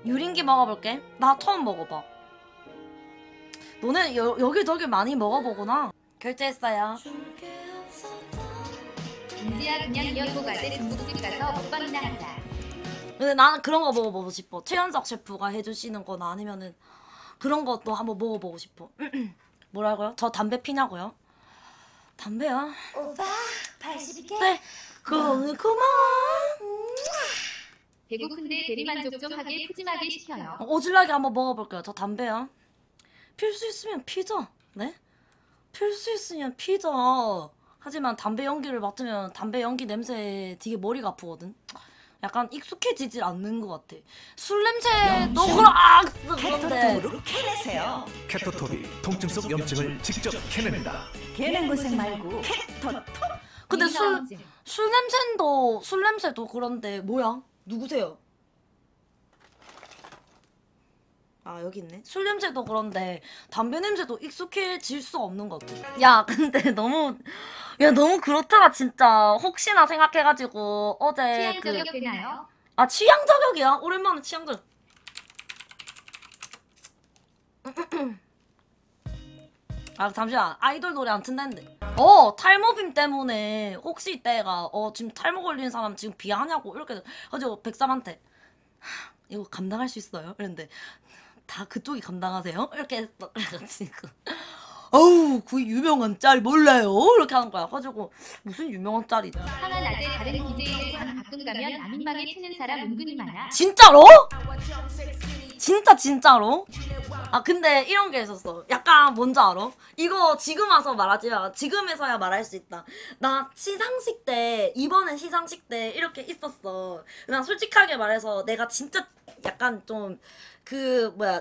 유린기 먹어볼게. 나 처음 먹어봐. 너네 여기저기 많이 먹어보구나. 결제했어요. 은지야 그냥 이어고 가대 중국집 가서 먹방이나 하자. 근데 나는 그런 거 먹어보고 싶어. 최현석 셰프가 해주시는 거나 아니면은 그런 것도 한번 먹어보고 싶어. 뭐라고요? 저 담배 피냐고요? 담배요? 오빠 82개? 네. 그거는 고마워. 배고픈데 대리만족 좀 하게 푸짐하게 시켜요. 오질라게 한번 먹어볼게요. 저 담배요. 필 수 있으면 피죠. 네? 필 수 있으면 피죠. 하지만 담배 연기를 맡으면 담배 연기 냄새에 되게 머리가 아프거든. 약간 익숙해지질 않는 것 같아. 술 냄새도 그런데 캐내세요. 캐토톱이 통증 속 염증을 직접 캐냅니다. 캐낸 고생 말고 캐토톱. 근데 술 냄새도 그런데 뭐야? 누구세요? 아 여기 있네. 술 냄새도 그런데 담배 냄새도 익숙해질 수 없는 것 같아. 야 근데 너무 그렇더라 진짜. 혹시나 생각해가지고 어제 취향 저격 되나요? 아 취향 저격이야? 오랜만에 취향 저격. 아 잠시만, 아이돌 노래 안 튼다는데. 탈모빔 때문에 혹시 이때가 지금 탈모 걸린 사람 지금 비하냐고 이렇게 가지고 백삼한테 이거 감당할 수 있어요? 이랬는데 다 그쪽이 감당하세요? 이렇게 했어. 그래가지고 어우 그 유명한 짤 몰라요? 이렇게 하는 거야. 가지고 무슨 유명한 짤이지? 하나 낮에 다른 DJ들 방 가끔 가면 남인방에 치는 사람 은근히 많아. 진짜로? 진짜로? 아 근데 이런 게 있었어. 약간 뭔지 알아? 이거 지금 와서 말하지 마. 지금에서야 말할 수 있다. 나 시상식 때 이번에 시상식 때 이렇게 있었어. 난 솔직하게 말해서 내가 진짜 약간 좀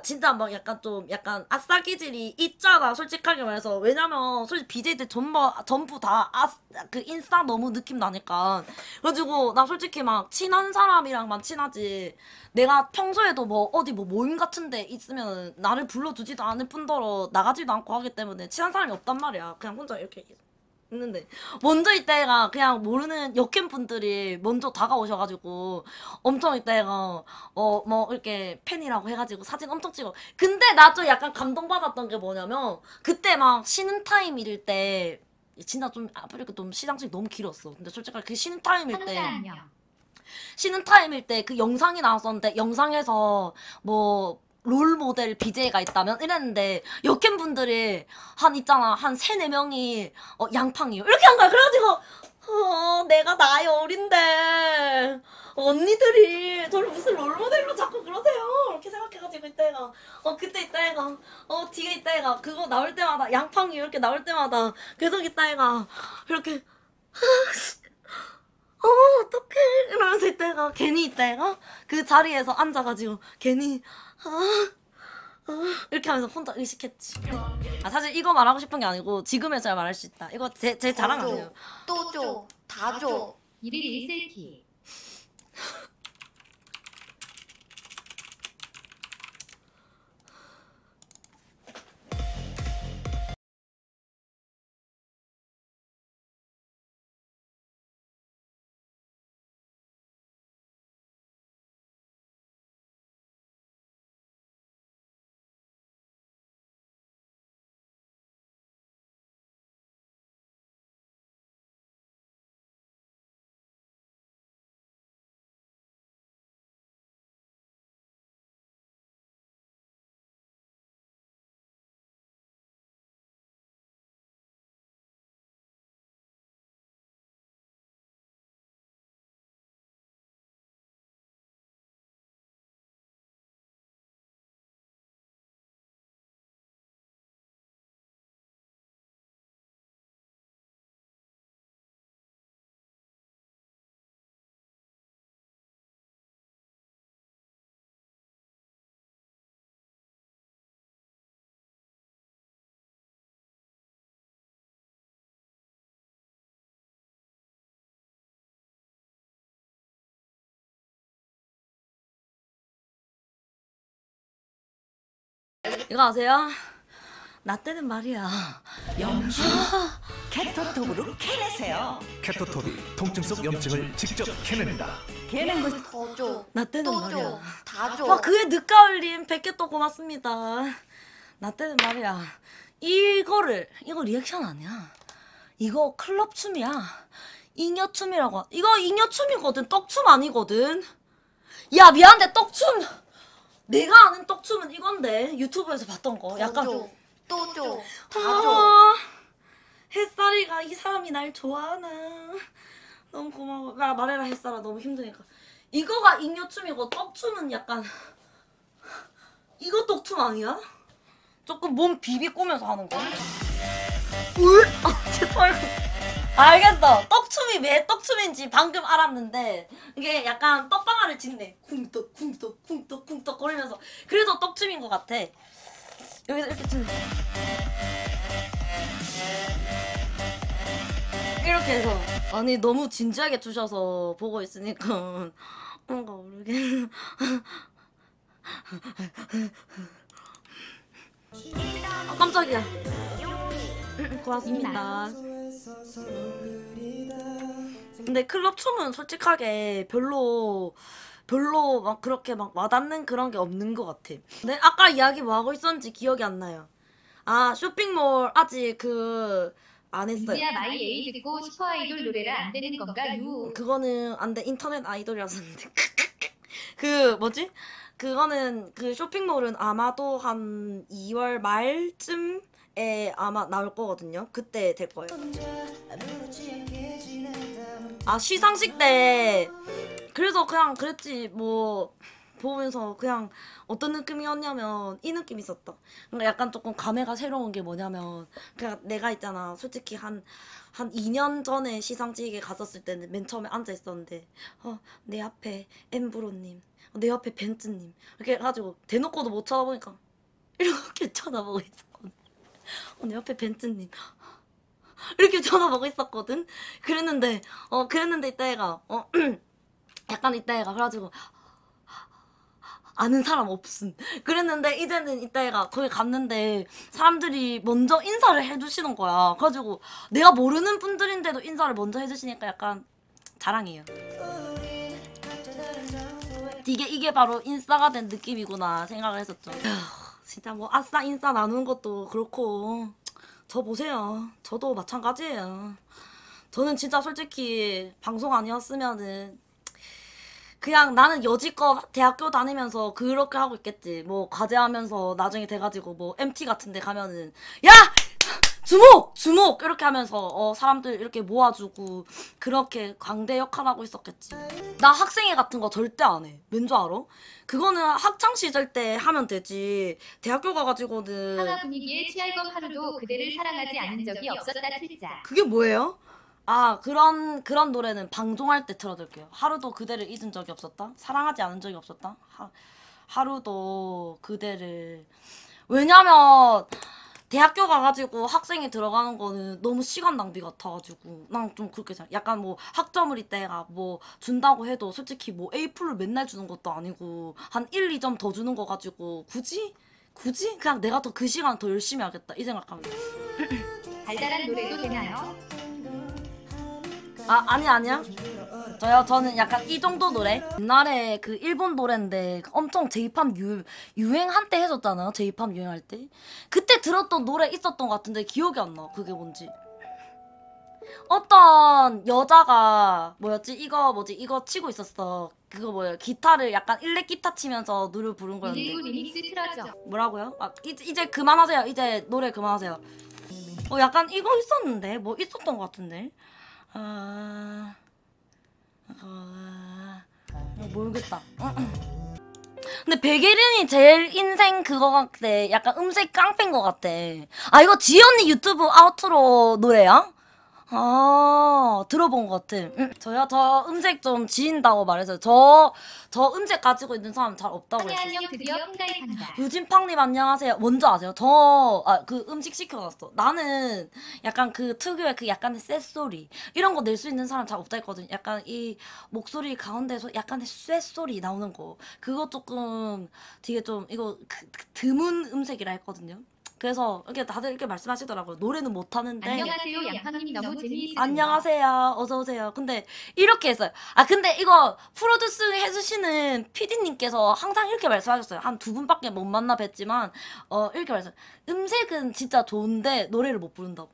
진짜 막 약간 좀 약간 아싸 기질이 있잖아. 솔직하게 말해서. 왜냐면 솔직히 BJ들 전부 다 그 인싸 너무 느낌 나니까. 그래가지고 나 솔직히 막 친한 사람이랑만 친하지. 내가 평소에도 뭐 어디 뭐 모임 같은데 있으면 나를 불러주지도 않을 뿐더러 나가지도 않고 하기 때문에 친한 사람이 없단 말이야. 그냥 혼자 이렇게 있는데 먼저 이때가 그냥 모르는 역캠 분들이 먼저 다가오셔가지고 엄청 이때가 뭐 이렇게 팬이라고 해가지고 사진 엄청 찍어. 근데 나 좀 약간 감동받았던 게 뭐냐면 그때 막 쉬는 타임일 때 진짜 좀 아프리카 좀 시상식 너무 길었어. 근데 솔직히 그 쉬는 타임일 때 그 영상이 나왔었는데 영상에서 뭐 롤 모델 BJ가 있다면 이랬는데 역캠 분들이 한 세네 명이 양팡이요 이렇게 한 거야. 그래가지고 내가 나이 어린데 언니들이 저를 무슨 롤 모델로 자꾸 그러세요 이렇게 생각해가지고 그때 이때가 뒤에 이때가 그거 나올 때마다 양팡이 이렇게 나올 때마다 계속 이때가 이렇게 어떡해 이러면서 이때가 그 자리에서 앉아가지고 괜히 이렇게 하면서 혼자 의식했지. 아 사실 이거 말하고 싶은 게 아니고 지금에서야 말할 수 있다. 이거 제 자랑 아니에요. 또 줘. 다 줘. 일일 일셀키. 이거 아세요? 나 때는 말이야. 염주 캐토톡으로 캐내세요. 캐토톱이 통증 속 염증을 직접 캐냅니다. 캐낸 곳 더 줘. 나 때는 또 말이야. 줘. 다 줘. 와 그의 늦가을님 100개 또 고맙습니다. 나 때는 말이야. 이거 리액션 아니야. 이거 클럽 춤이야. 잉여춤이라고. 이거 잉여춤이거든. 떡춤 아니거든. 야 미안한데 떡춤. 내가 아는 떡춤은 이건데 유튜브에서 봤던 거. 더 약간 줘. 또 줘. 다 줘. 아, 햇살이가 이 사람이 날 좋아하나. 너무 고마워. 나 말해라 햇살아. 너무 힘드니까. 이거가 잉여춤이고 떡춤은 약간 이거 떡춤 아니야? 조금 몸 비비꼬면서 하는 거. 울? 아 죄송해요. 알겠어. 떡춤이 왜 떡춤인지 방금 알았는데 이게 약간 떡방아를 짓네. 쿵떡 쿵떡 쿵떡 쿵떡 거리면서 그래서 떡춤인 것 같아. 여기서 이렇게 치는 거. 이렇게 해서 아니 너무 진지하게 주셔서 보고 있으니까 뭔가 모르게 아, 깜짝이야. 고맙습니다. 근데 클럽 춤은 솔직하게 별로 막 그렇게 막 와닿는 그런 게 없는 것 같아. 근데 아까 이야기 뭐 하고 있었는지 기억이 안 나요. 아 쇼핑몰 아직 안 했어요. 이제야 마이 에이 듣고 슈퍼 아이돌 노래라 안 되는 건가 유. 그거는 안 돼. 인터넷 아이돌이라서인데. 그 뭐지? 그거는 그 쇼핑몰은 아마도 한 2월 말쯤에 아마 나올 거거든요. 그때 될 거예요. 아 시상식 때 그래서 그냥 그랬지 뭐 보면서 그냥 어떤 느낌이었냐면 이 느낌이 있었다. 그러니까 약간 조금 감회가 새로운 게 뭐냐면 그냥 내가 있잖아 솔직히 한 2년 전에 시상식에 갔었을 때는 맨 처음에 앉아 있었는데 내 앞에 엠브로님 내 옆에 벤츠님 이렇게 해가지고 대놓고도 못 쳐다보니까 이렇게 쳐다보고 있었거든. 내 옆에 벤츠님 이렇게 쳐다보고 있었거든. 그랬는데 이따가 약간 이따가 그래가지고 아는 사람 없음. 그랬는데 이제는 이따가 거기 갔는데 사람들이 먼저 인사를 해주시는 거야. 그래가지고 내가 모르는 분들인데도 인사를 먼저 해주시니까 약간 자랑이에요. 이게 바로 인싸가 된 느낌이구나 생각을 했었죠. 진짜 뭐 아싸 인싸 나누는 것도 그렇고 저 보세요. 저도 마찬가지예요. 저는 진짜 솔직히 방송 아니었으면은 그냥 나는 여지껏 대학교 다니면서 그렇게 하고 있겠지. 뭐 과제하면서 나중에 돼가지고 뭐 MT 같은 데 가면은 야! 주목! 이렇게 하면서 사람들 이렇게 모아주고 그렇게 광대 역할하고 있었겠지. 나 학생회 같은 거 절대 안 해. 왠 줄 알아? 그거는 학창시절 때 하면 되지. 대학교 가가지고는 상하 분위기에 취할 것 하루도 그대를 사랑하지 않은 적이 없었다 틀자. 그게 뭐예요? 아 그런 노래는 방종할 때 틀어둘게요. 하루도 그대를 잊은 적이 없었다? 사랑하지 않은 적이 없었다? 하루도 그대를 왜냐면 대학교 가가지고 학생이 들어가는 거는 너무 시간 낭비 같아가지고 난 좀 그렇게 생각. 약간 뭐 학점을 이때가 뭐 준다고 해도 솔직히 뭐 A+를 맨날 주는 것도 아니고 한 1, 2점 더 주는 거 가지고 굳이 그냥 내가 더 그 시간 더 열심히 하겠다 이 생각합니다. 달달한 노래도 되나요? 아니야. 저는 약간 이 정도 노래? 옛날에 그 일본 노래인데 엄청 J-팝 유행한 때 해줬잖아요. J-팝 유행할 때. 그때 들었던 노래 있었던 것 같은데 기억이 안 나. 그게 뭔지. 어떤 여자가 뭐였지? 이거 치고 있었어. 그거 뭐야? 기타를 약간 일렉 기타 치면서 노래 부른 거였는데. 일부 리믹스 틀어줘. 뭐라고요? 이제 그만하세요. 이제 노래 그만하세요. 약간 이거 있었는데 뭐 있었던 것 같은데. 모르겠다. 근데 백예린이 제일 인생 그거 같아. 약간 음색 깡패인 것 같아. 아 이거 지연이 유튜브 아우트로 노래야? 들어본 것 같아. 저요? 저 음색 좀 지인다고 말해서 저 음색 가지고 있는 사람 잘 없다고 한해 했어요. 안녕 드디어 팬가입한다. 유진팡님 안녕하세요. 먼저 아세요? 그 음식 시켜놨어. 나는 약간 그 특유의 그 약간의 쇳소리 이런 거 낼 수 있는 사람 잘 없다 했거든. 약간 이 목소리 가운데서 약간의 쇳소리 나오는 거 그거 조금 되게 좀 이거 드문 음색이라 했거든요. 그래서 이렇게 다들 이렇게 말씀하시더라고요. 노래는 못하는데. 안녕하세요 양팡님 너무 재미있으세요. 안녕하세요. 어서오세요. 근데 이렇게 했어요. 아, 근데 이거 프로듀스 해주시는 PD님께서 항상 이렇게 말씀하셨어요. 한 두 분밖에 못 만나 뵀지만, 이렇게 말씀. 음색은 진짜 좋은데 노래를 못 부른다고.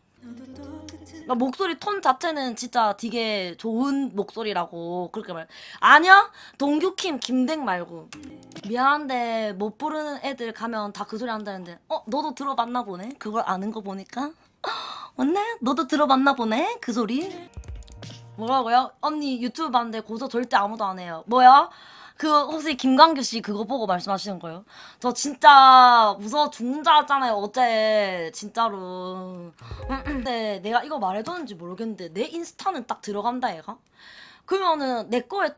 그러니까 목소리 톤 자체는 진짜 되게 좋은 목소리라고 그렇게 말. 아니야? 동규킴, 김댕 말고. 미안한데 못 부르는 애들 가면 다 그 소리 한다는데. 너도 들어봤나 보네? 그걸 아는 거 보니까. 맞네? 너도 들어봤나 보네? 그 소리? 뭐라고요? 언니 유튜브 봤는데 고소 절대 아무도 안 해요. 뭐야? 그 혹시 김광규 씨 그거 보고 말씀하시는 거예요? 저 진짜 무서워 죽는 줄 알았잖아요 어제 진짜로. 근데 내가 이거 말해줬는지 모르겠는데 내 인스타는 딱 들어간다 얘가? 그러면은 내 거에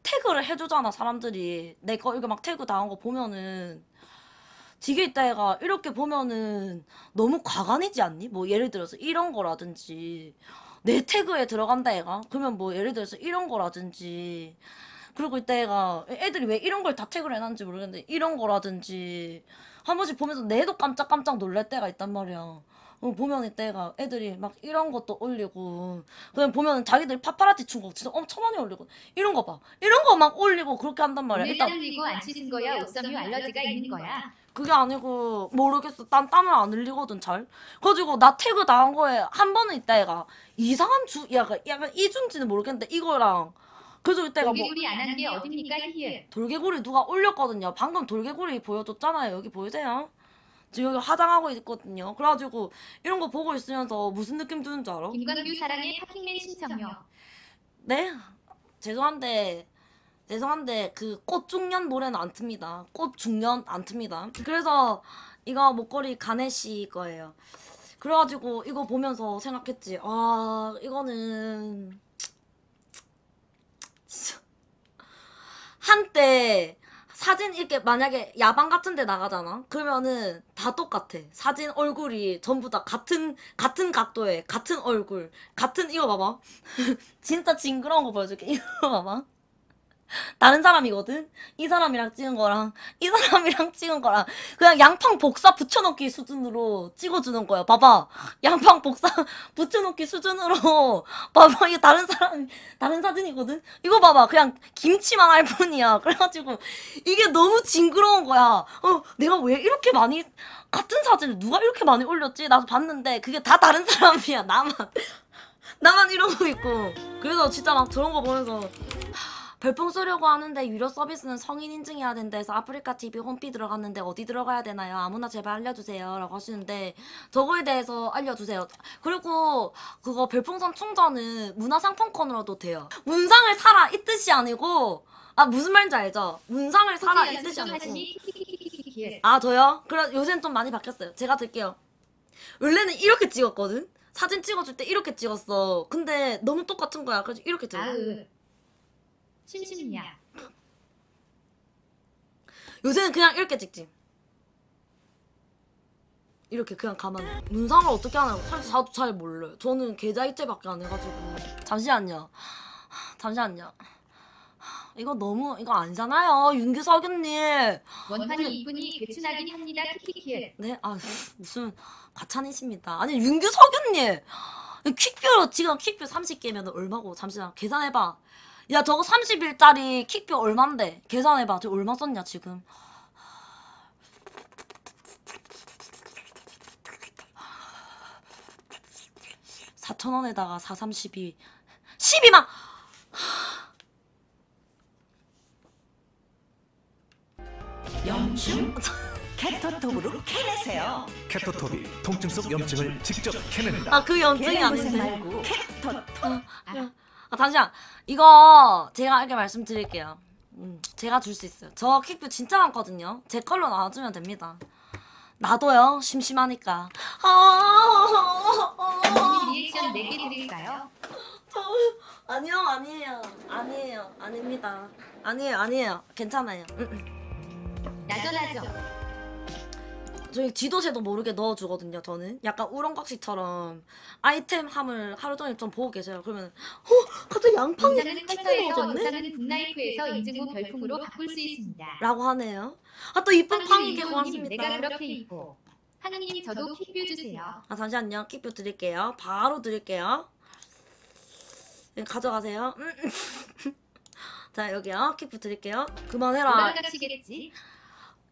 태그를 해주잖아 사람들이. 내 거 이거 막 태그 당한 거 보면은 되게 있다 얘가. 이렇게 보면은 너무 과간이지 않니? 뭐 예를 들어서 이런 거라든지 내 태그에 들어간다 얘가. 그러면 뭐 예를 들어서 이런 거라든지, 그리고 이때 애가 애들이 왜 이런 걸 다 태그를 해놨는지 모르겠는데 이런 거라든지 한 번씩 보면서 내도 깜짝깜짝 놀랄 때가 있단 말이야. 보면 이때가 애들이 막 이런 것도 올리고, 그냥 보면 자기들 파파라치 춘 거 진짜 엄청 많이 올리고, 이런 거 봐, 이런 거 막 올리고 그렇게 한단 말이야. 오늘 일단 땀 흘리고 안 씻은 거야. 옥섬유 알러지가 있는 거야. 그게 아니고 모르겠어. 난 땀을 안 흘리거든 잘. 그래가지고 나 태그 당한 거에 한 번은 이따 애가 이상한 약간 이준지는 모르겠는데 이거랑, 그래서 이때가 뭐 돌개구리 안 한 게 어딥니까 히히. 돌개구리 누가 올렸거든요. 방금 돌개구리 보여줬잖아요. 여기 보이세요? 지금 여기 화장하고 있거든요. 그래가지고 이런 거 보고 있으면서 무슨 느낌 드는 줄 알아? 김광규 사랑의 파킹맨 신청요. 네? 죄송한데 그 꽃중년 노래는 안 틉니다. 꽃중년 안 틉니다. 그래서 이거 목걸이 가네시 거예요. 그래가지고 이거 보면서 생각했지. 아, 이거는 진짜 한때 사진 이렇게 만약에 야방 같은 데 나가잖아? 그러면은 다 똑같아. 사진 얼굴이 전부 다 같은 각도에 같은 얼굴 같은. 이거 봐봐. 진짜 징그러운 거 보여줄게. 이거 봐봐. 다른 사람이거든? 이 사람이랑 찍은 거랑 이 사람이랑 찍은 거랑 그냥 양팡 복사 붙여넣기 수준으로 찍어주는 거야. 봐봐. 양팡 복사 붙여넣기 수준으로 봐봐. 이게 다른 사진이거든? 이거 봐봐. 그냥 김치만 할 뿐이야. 그래가지고 이게 너무 징그러운 거야. 내가 왜 이렇게 많이 같은 사진을 누가 이렇게 많이 올렸지? 나도 봤는데 그게 다 다른 사람이야. 나만 이러고 있고. 그래서 진짜 막 저런 거 보면서 별풍 쏘려고 하는데 유료 서비스는 성인 인증해야 된다 해서 아프리카 TV 홈피 들어갔는데 어디 들어가야 되나요? 아무나 제발 알려주세요 라고 하시는데 저거에 대해서 알려주세요. 그리고 그거 별풍선 충전은 문화상품권으로도 돼요. 문상을 사라 이 뜻이 아니고, 무슨 말인지 알죠? 문상을 사라 이 뜻이 아니고. 저요? 그래 요새는 좀 많이 바뀌었어요. 제가 들게요. 원래는 이렇게 찍었거든? 사진 찍어줄 때 이렇게 찍었어. 근데 너무 똑같은 거야. 그래서 이렇게 찍어. 심심이야. 요새는 그냥 이렇게 찍지. 이렇게 그냥 가만히. 문상을 어떻게 하나요? 사실 저도 잘 몰라요. 저는 계좌이체밖에 안 해가지고. 잠시만요. 이거 아니잖아요. 윤규석연님. 원판이 이분이 괴춘하긴 합니다. 키키키. 네? 무슨 과찬이십니다. 아니 윤규석연님. 퀵뷰로 지금 퀵뷰 30개면 얼마고? 잠시만 계산해봐. 야 저거 30일짜리 킥뷰 얼만데? 계산해봐. 저 얼마 썼냐 지금. $4,000원에다가 4, 3, 12 12만. 염증 캐터톱으로 캐내세요. 캐토톱이 통증 속 염증을 직접 캐냅니다. 그 염증이 계란고생 아닌데. 말고 캐터톱. 잠시만. 이거 제가 이렇게 말씀드릴게요. 제가 줄 수 있어요. 저 킥뷰 진짜 많거든요. 제 걸로 나눠주면 됩니다. 나도요. 심심하니까. 어머님 리액션 4개 드릴까요? 아니에요. 아닙니다. 아니에요. 괜찮아요. 나전하죠. 저희 지도새도 모르게 넣어주거든요. 저는 약간 우렁각시처럼 아이템함을 하루 종일 좀 보고 계세요. 그러면 갑자기 양팡이 문상은 킥뷰 컬터에서 넣어줬네? 의상은 북나이프에서 인증 후 별풍으로 바꿀 수 있습니다. 라고 하네요. 또 이쁜 팡이게 이분님 고맙습니다. 내가 그렇게 입고 하느님 저도 킥뷰 주세요. 아 잠시만요. 킥뷰 드릴게요. 바로 드릴게요. 가져가세요. 자 여기요. 킥뷰 드릴게요. 그만해라. 올라가시겠지?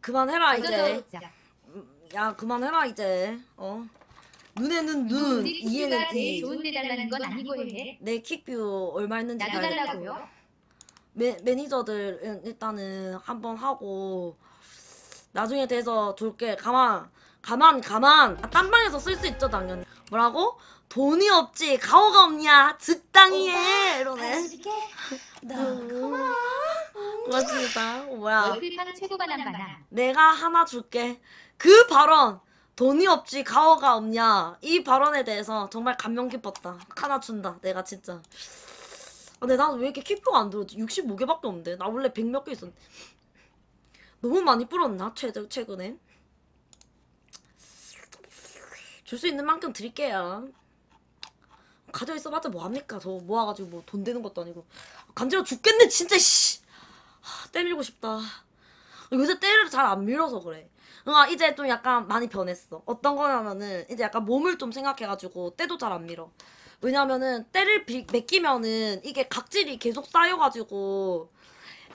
그만해라 이제. 어쩌자. 야 그만해라 이제. 눈에는 눈, 이에는 킥뷰가 제일 이. 좋은데 달라는 건 아니고 해. 내 킥뷰 얼마 있는지 나도 달랬고. 달라고요. 매니저들은 일단은 한번 하고 나중에 돼서 줄게. 가만. 아, 딴 방에서 쓸 수 있죠 당연히. 뭐라고? 돈이 없지 가오가 없냐 적당히 해 이러네. 고맙습니다. 뭐야 월클팡 최고 반환 반환. 내가 하나 줄게. 그 발언 돈이 없지 가오가 없냐 이 발언에 대해서 정말 감명 깊었다. 하나 준다 내가 진짜. 근데 난 왜 이렇게 킥표가 안 들었지? 65개밖에 없는데. 나 원래 100 몇 개 있었는데. 너무 많이 불었나? 최근에? 줄 수 있는 만큼 드릴게요. 가져 있어봤자 뭐합니까? 저 모아가지고 뭐 돈 되는 것도 아니고. 간지러워 죽겠네 진짜 씨. 때밀고 싶다. 요새 때를 잘 안 밀어서 그래. 이제 좀 약간 많이 변했어. 어떤 거냐면은 이제 약간 몸을 좀 생각해가지고 때도 잘 안 밀어. 왜냐면은 때를 맡기면은 이게 각질이 계속 쌓여가지고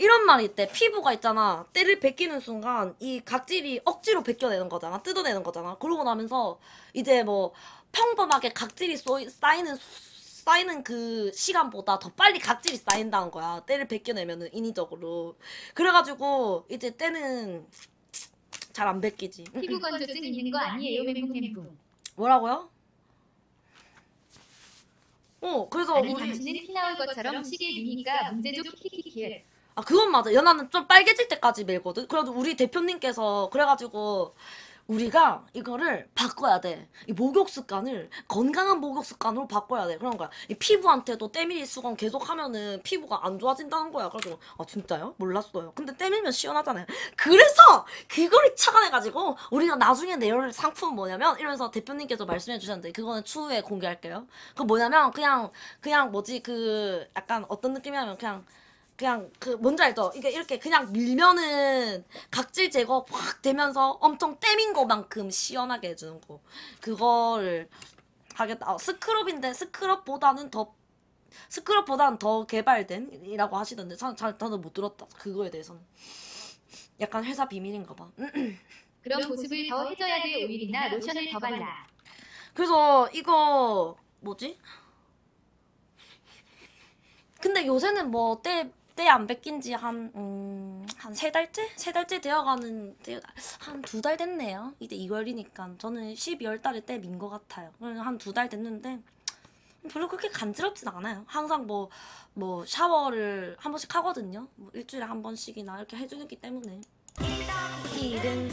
이런 말이 있대. 피부가 있잖아. 때를 벗기는 순간 이 각질이 억지로 벗겨내는 거잖아. 뜯어내는 거잖아. 그러고 나면서 이제 뭐 평범하게 각질이 쌓이는 그 시간보다 더 빨리 각질이 쌓인다는 거야. 때를 벗겨내면은 인위적으로. 그래가지고 이제 때는 잘 안 벗기지. 피부 건조증 있는 거 아니에요 멘붕. 뭐라고요? 그래서 아니 우리 당신은 피 나올 것처럼 시계 미니까 문제죠 키키키키. 아 그건 맞아. 연하는 좀 빨개질 때까지 밀거든. 그래도 우리 대표님께서 그래가지고 우리가 이거를 바꿔야 돼. 이 목욕 습관을 건강한 목욕 습관으로 바꿔야 돼. 그런 거야. 이 피부한테도 때밀이 수건 계속 하면은 피부가 안 좋아진다는 거야. 그래서 아 진짜요? 몰랐어요. 근데 때밀면 시원하잖아요. 그래서 그거를 착안해가지고 우리가 나중에 내열 상품은 뭐냐면 이러면서 대표님께서 말씀해 주셨는데 그거는 추후에 공개할게요. 그 뭐냐면 그냥 뭐지 그 약간 어떤 느낌이냐면 그냥 그 뭔지 알죠? 이게 이렇게 그냥 밀면은 각질 제거 확 되면서 엄청 때민 거만큼 시원하게 해주는 거. 그거를 하겠다. 스크럽인데 스크럽보다는 더 개발된이라고 하시던데 저는 못 들었다. 그거에 대해서는 약간 회사 비밀인가 봐. 그럼 보습을 더 해줘야 돼. 오일이나 로션을 더 발라. 그래서 이거 뭐지? 근데 요새는 뭐 때 안 뺏긴 지 한 3달째? 3달째 되어가는, 한 2달 됐네요. 이제 2월이니까. 저는 12월 달에 때 민 것 같아요. 한 2달 됐는데, 별로 그렇게 간지럽진 않아요. 항상 뭐 샤워를 한 번씩 하거든요. 뭐 일주일에 한 번씩이나 이렇게 해주기 때문에. 1은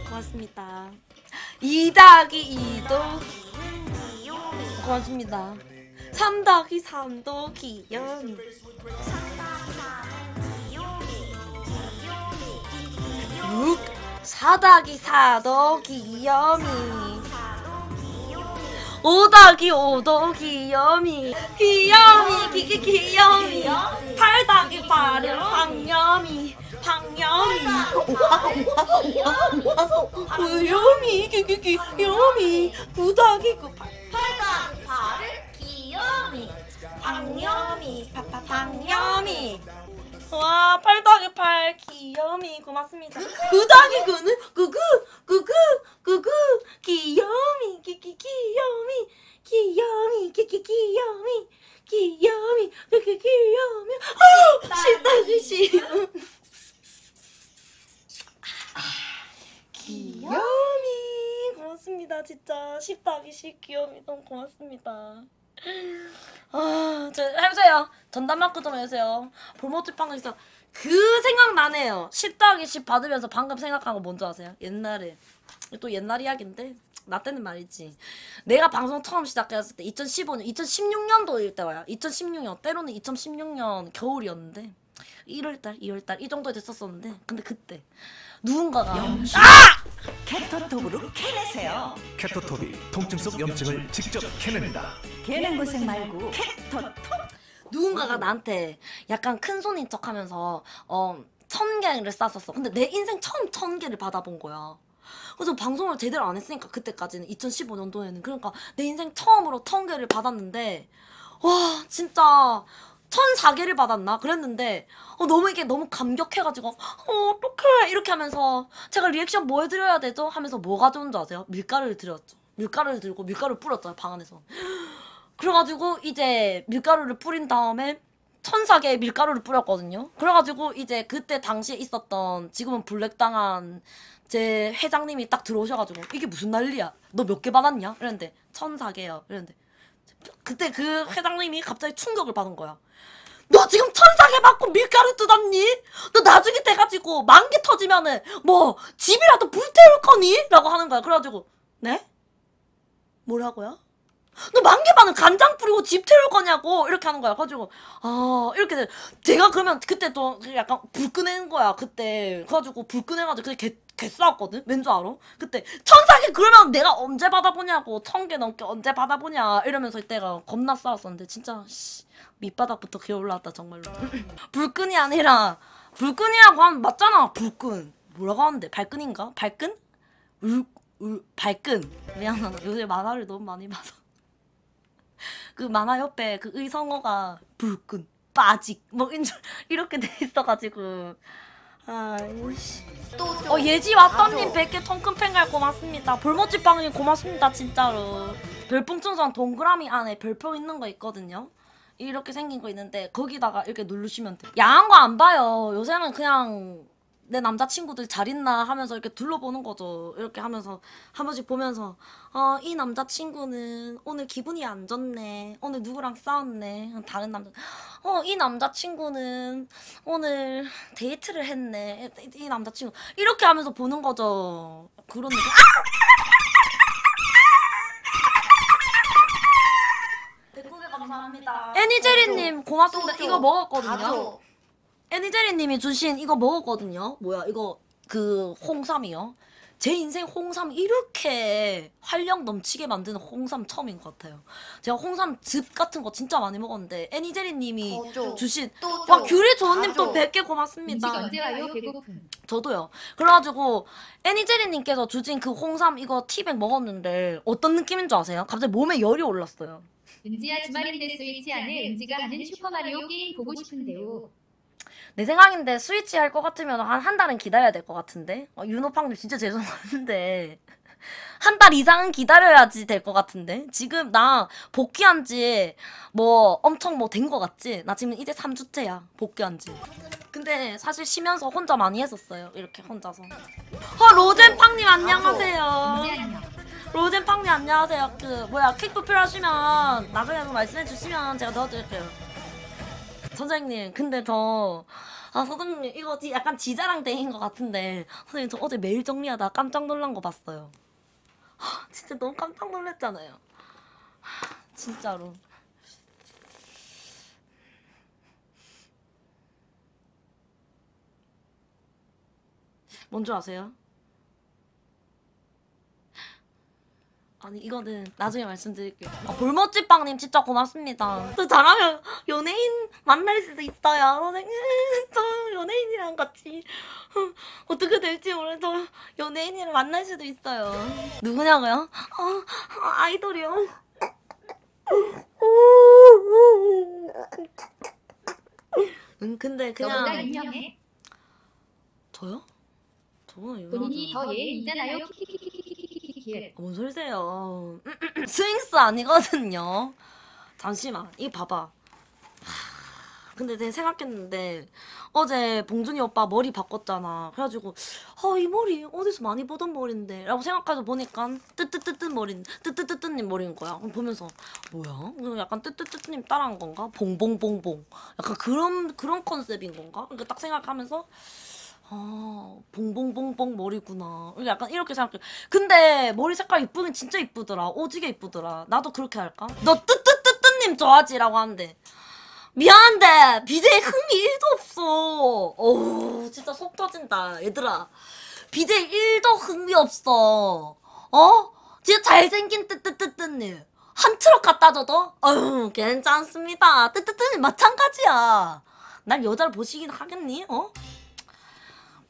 고맙습니다. 2-2도 고맙습니다. 3-3도 귀염이. 4-4도 귀염이. 5-5도 귀염이. 귀염이 귀염이. 8-8은 황염이. 귀염이 귀염이. 9-9 8-8을 귀염이. 방염이 방염이. 와 8-8 귀염이 고맙습니다. 9-9는 구구 귀염이 귀염이 귀염이 귀염이 귀염이 귀염이. 싫다 귀염이 고맙습니다. 진짜 10-10 귀염이 너무 고맙습니다. 해주세요. 전담 마크 좀 해주세요. 볼모집 방금 있어. 그 생각나네요. 10-10 받으면서 방금 생각한 거 뭔지 아세요? 옛날에 또 옛날 이야기인데 나 때는 말이지. 내가 방송 처음 시작했을 때 2015년 2016년도일 때 와요. 2016년 때로는 2016년 겨울이었는데 1월달 2월달 이 정도에 됐었었는데 근데 그때 누군가가 캐터톱으로 캐내세요. 캐토톱이 통증 속 염증을 직접 캐냅니다. 캐낸 고생 말고 캐터톱. 누군가가 나한테 약간 큰 손인 척하면서 1000개를 쌌었어. 근데 내 인생 처음 1000개를 받아본 거야. 그래서 방송을 제대로 안 했으니까 그때까지는 2015년도에는 그러니까 내 인생 처음으로 1000개를 받았는데 와 진짜 1004개를 받았나 그랬는데 너무 이게 너무 감격해가지고 어떡해 이렇게 하면서 제가 리액션 뭐 해드려야 되죠? 하면서 뭐 가져온 줄 아세요? 밀가루를 드렸죠. 밀가루를 들고 밀가루를 뿌렸죠 방 안에서. 그래가지고 이제 밀가루를 뿌린 다음에 1004개의 밀가루를 뿌렸거든요. 그래가지고 이제 그때 당시에 있었던 지금은 블랙당한 제 회장님이 딱 들어오셔가지고 이게 무슨 난리야? 너 몇 개 받았냐? 이랬는데 1004개요. 이랬는데 그때 그 회장님이 갑자기 충격을 받은 거야. 너 지금 1004개 받고 밀가루 뜯었니? 너 나중에 돼가지고 10,000개 터지면은 뭐 집이라도 불태울 거니? 라고 하는 거야. 그래가지고 네? 뭐라고요? 너 10,000개 받은 간장 뿌리고 집 태울 거냐고 이렇게 하는 거야. 그래가지고 이렇게 돼. 제가 그러면 그때 또 약간 불 끄낸 거야 그때. 그래가지고 불 끄내가지고 그게 개 싸웠거든. 왠 줄 알아? 그때 1004개 그러면 내가 언제 받아보냐고 1000개 넘게 언제 받아보냐 이러면서 이때가 겁나 싸웠었는데 진짜 밑바닥부터 기어 올라왔다 정말로. 불끈이 아니라 불끈이라고 하면 맞잖아. 불끈 뭐라고 하는데 발끈인가? 발끈? 발끈. 미안하다 요새 만화를 너무 많이 봐서. 그 만화 옆에 그 의성어가 불끈, 빠직 뭐 이렇게 돼 있어가지고 아이씨. 예지 왔던님 100개 통큰팽갈 고맙습니다. 볼모찌빵님 고맙습니다 진짜로. 별풍천선 동그라미 안에 별표 있는 거 있거든요. 이렇게 생긴 거 있는데 거기다가 이렇게 누르시면 돼요. 야한 거 안 봐요. 요새는 그냥 내 남자친구들 잘 있나 하면서 이렇게 둘러보는 거죠. 이렇게 하면서 한 번씩 보면서 이 남자친구는 오늘 기분이 안 좋네. 오늘 누구랑 싸웠네. 다른 남자. 이 남자친구는 오늘 데이트를 했네. 이 남자친구. 이렇게 하면서 보는 거죠. 그런 느낌. 댓글에 감사합니다. 애니제리님 고맙습니다. 이거 먹었거든요. 애니제리님이 주신 이거 먹었거든요. 뭐야 이거 그 홍삼이요. 제 인생 홍삼 이렇게 활력 넘치게 만드는 홍삼 처음인 것 같아요. 제가 홍삼 즙 같은 거 진짜 많이 먹었는데 애니제리님이 주신 와 귤이 좋은님 또 100개 고맙습니다. 음식 언제 와요? 배고픔. 저도요. 그래가지고 애니제리님께서 주신 그 홍삼 이거 티백 먹었는데 어떤 느낌인 줄 아세요? 갑자기 몸에 열이 올랐어요. 은지야 주말인데 스위치 안에 은지가 하는 슈퍼마리오 게임 보고 싶은데요. 내 생각인데 스위치 할 것 같으면 한 달은 기다려야 될 것 같은데. 윤호팡님 진짜 죄송한데 한 달 이상은 기다려야지 될 것 같은데. 지금 나 복귀한 지 뭐 엄청 뭐 된 것 같지? 나 지금 이제 3주째야 복귀한 지. 근데 사실 쉬면서 혼자 많이 했었어요. 이렇게 혼자서. 로젠팡님 안녕하세요. 은지 안녕. 로젠팡님 안녕하세요. 그 뭐야 퀵도 필요하시면 나중에 한번 말씀해 주시면 제가 넣어드릴게요. 선생님 근데 선생님 이거 약간 지자랑댕인 것 같은데 선생님 저 어제 메일 정리하다 깜짝 놀란 거 봤어요. 진짜 너무 깜짝 놀랐잖아요. 진짜로. 뭔 줄 아세요? 아니 이거는 나중에 말씀드릴게요. 볼모찌빵님 진짜 고맙습니다. 저 잘하면 연예인 만날 수도 있어요. 선생님 저 연예인이랑 같이 어떻게 될지 모르겠어. 연예인이랑 만날 수도 있어요. 누구냐고요? 아이돌이요. 근데 너보다 그냥 유명해. 저요? 저는 본인이 유명하죠. 더 예인이잖아요. 키키키키키키키키. 뭔 소리세요. 스윙스 아니거든요. 잠시만 이거 봐봐. 근데 내가 생각했는데 어제 봉준이 오빠 머리 바꿨잖아. 그래가지고 이 머리 어디서 많이 보던 머리인데 라고 생각해서 보니까 뜨뜨뜨님 머리인 거야. 보면서 뭐야? 약간 뜨뜨뜨님 따라한 건가? 봉봉봉봉 약간 그런 컨셉인 건가? 그러니까 딱 생각하면서 봉봉봉봉 머리구나. 약간 이렇게 생각해. 근데 머리 색깔 이쁘긴 진짜 이쁘더라. 오지게 이쁘더라. 나도 그렇게 할까? 너 뜨뜨뜨뜨님 좋아하지라고 하는데 미안한데 BJ 흥미 1도 없어. 어우 진짜 속 터진다 얘들아. BJ 1도 흥미 없어. 진짜 잘생긴 뜨뜨뜨뜨님 한 트럭 갖다 줘도 괜찮습니다. 뜨뜨뜨님 마찬가지야. 날 여자를 보시긴 하겠니?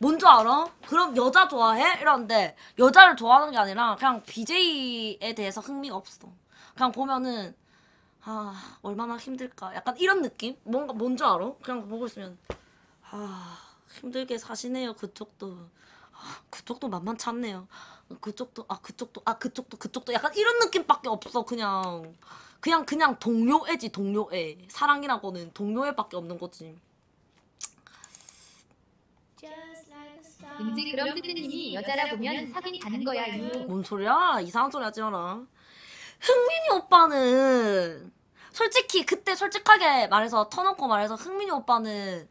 뭔 줄 알아? 그럼 여자 좋아해? 이러는데 여자를 좋아하는 게 아니라 그냥 BJ에 대해서 흥미가 없어. 그냥 보면은 아 얼마나 힘들까 약간 이런 느낌? 뭔가 뭔 줄 알아? 그냥 보고 있으면 아 힘들게 사시네요. 그쪽도 그쪽도 만만치 않네요. 그쪽도 약간 이런 느낌밖에 없어. 그냥 동료애지. 동료애. 사랑이라고는 동료애밖에 없는 거지. 왠지 그럼 뜨뜨님이 여자라 보면 사귄 가는 거야 유. 뭔 소리야? 이상한 소리 하지 마라. 흥민이 오빠는 솔직히 그때 솔직하게 말해서 터놓고 말해서 흥민이 오빠는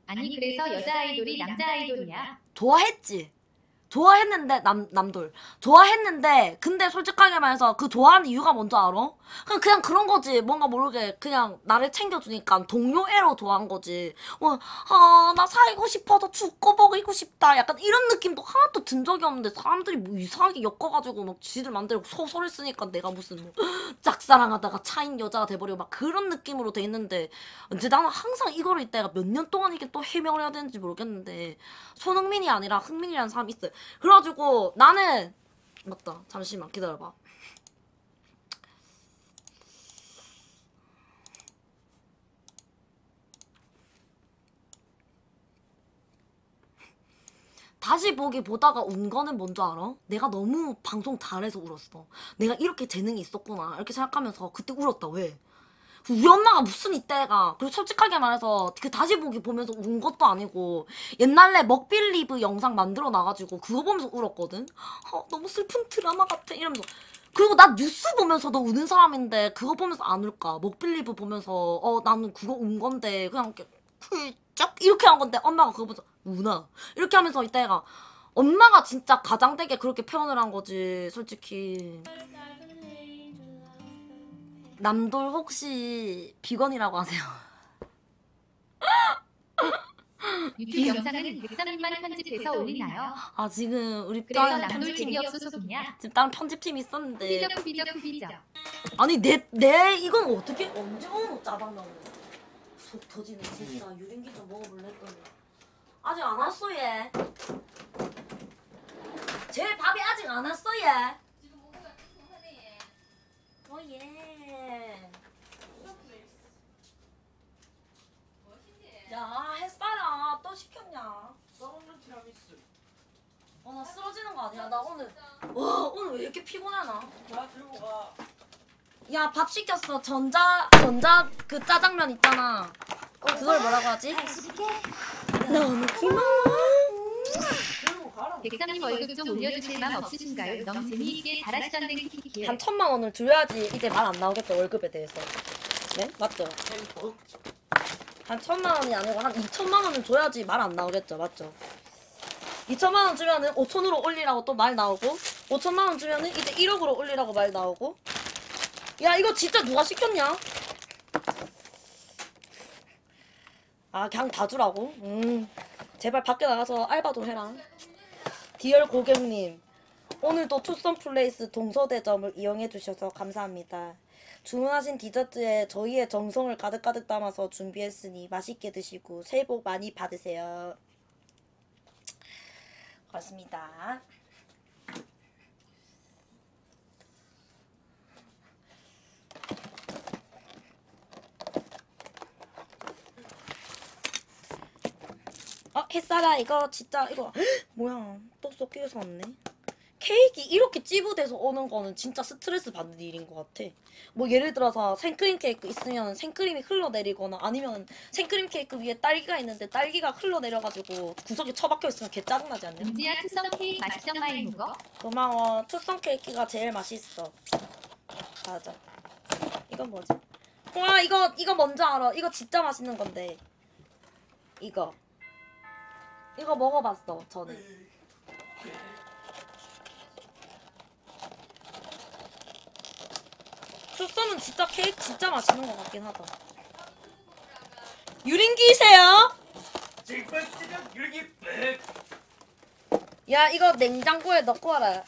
아니 그래서 여자 아이돌이 남자 아이돌이야. 좋아했지. 좋아했는데 남돌 좋아했는데 근데 솔직하게 말해서 그 좋아하는 이유가 뭔지 알아? 그냥 그런 거지. 뭔가 모르게 그냥 나를 챙겨주니까 동료애로 좋아한 거지. 나 사귀고 싶어서 죽고 먹이고 싶다 약간 이런 느낌도 하나도 든 적이 없는데 사람들이 뭐 이상하게 엮어가지고 막 지들 맘대로 소설을 쓰니까 내가 무슨 뭐 짝사랑하다가 차인 여자가 돼버리고 막 그런 느낌으로 돼 있는데 이제 나는 항상 이거를 이때가 몇 년 동안 이게 또 해명을 해야 되는지 모르겠는데 손흥민이 아니라 흥민이라는 사람이 있어요. 그래가지고 나는 맞다. 잠시만 기다려봐. 다시 보기 보다가 운 거는 뭔 줄 알아? 내가 너무 방송 잘해서 울었어. 내가 이렇게 재능이 있었구나 이렇게 생각하면서 그때 울었다. 왜? 우리 엄마가 무슨 이때가 그리고 솔직하게 말해서 그 다시 보기 보면서 운 것도 아니고 옛날에 먹빌리브 영상 만들어 놔가지고 그거 보면서 울었거든. 너무 슬픈 드라마 같아 이러면서. 그리고 나 뉴스 보면서도 우는 사람인데 그거 보면서 안 울까? 먹빌리브 보면서 나는 그거 운 건데 그냥 이렇게 훌쩍 이렇게 한 건데 엄마가 그거 보면서 우나 이렇게 하면서 이때가 엄마가 진짜 가장되게 그렇게 표현을 한 거지 솔직히. 남돌 혹시 비건이라고 하세요? 유튜브 영상은 103일만 편집해서 올리나요? 아 지금 우리 그래서 다른 남돌 편집팀이 재미없어 소이냐? 지금 다른 편집팀이 있었는데 후비적. 아니 내 이건 어떻게 언제 짜장면 속 터지네 진짜. 유린기 좀 먹어볼래 했더니 아직 안 왔어 얘. 제 밥이 아직 안 왔어 얘. 예. 야 햇살아 또 시켰냐? 썩는 티라미수. 나 쓰러지는 거 아니야? 나 오늘 왜 이렇게 피곤하나? 자 들고 가. 야 밥 시켰어. 전자 그 짜장면 있잖아. 그걸 뭐라고 하지? 너무 고마워. 들고 가라. 백삼님 월급 좀 올려주실 맘 없으신가요? 너무 재미있게 잘하시던데 키키키. 한 1,000만 원을 줘야지 이제 말 안 나오겠죠 월급에 대해서. 네? 맞죠? 한 1,000만 원이 아니고 한 2,000만 원을 줘야지 말 안 나오겠죠? 맞죠? 2,000만 원 주면은 5천으로 올리라고 또 말 나오고 5천만 원 주면은 이제 1억으로 올리라고 말 나오고. 야 이거 진짜 누가 시켰냐? 아 그냥 다 주라고? 제발 밖에 나가서 알바 좀 해라. 디얼 고객님 오늘도 투썸플레이스 동서대점을 이용해주셔서 감사합니다. 주문하신 디저트에 저희의 정성을 가득가득 담아서 준비했으니 맛있게 드시고 새해 복 많이 받으세요. 고맙습니다. 햇살아 이거 진짜 이거 뭐야 또 섞여서 왔네. 케이크 이렇게 찌부돼서 오는 거는 진짜 스트레스 받는 일인 것 같아. 뭐 예를 들어서 생크림 케이크 있으면 생크림이 흘러내리거나 아니면 생크림 케이크 위에 딸기가 있는데 딸기가 흘러내려가지고 구석에 처박혀 있으면 개 짜증나지 않냐? 은지야 투썸 케이크 맛있던 마이 먹어? 고마워. 투썸 케이크가 제일 맛있어. 맞아. 이건 뭐지? 와 이거 뭔지 알아? 이거 진짜 맛있는 건데 이거 먹어봤어 전에. 투썸은 진짜 케이크 진짜 맛있는 것 같긴 하다. 유린기세요? 찌그찌그 유리기 빽. 야 이거 냉장고에 넣고 와라.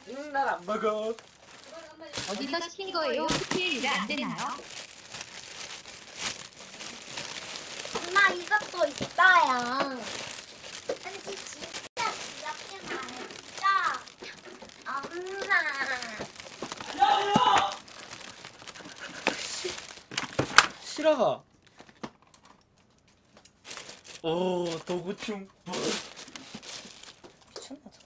난안 먹어. 어디서 시킨 거예요? PPL이라 안 되나요? 엄마 이것도 있어요. 찌라봐. 오 도구충. 미쳤나 저.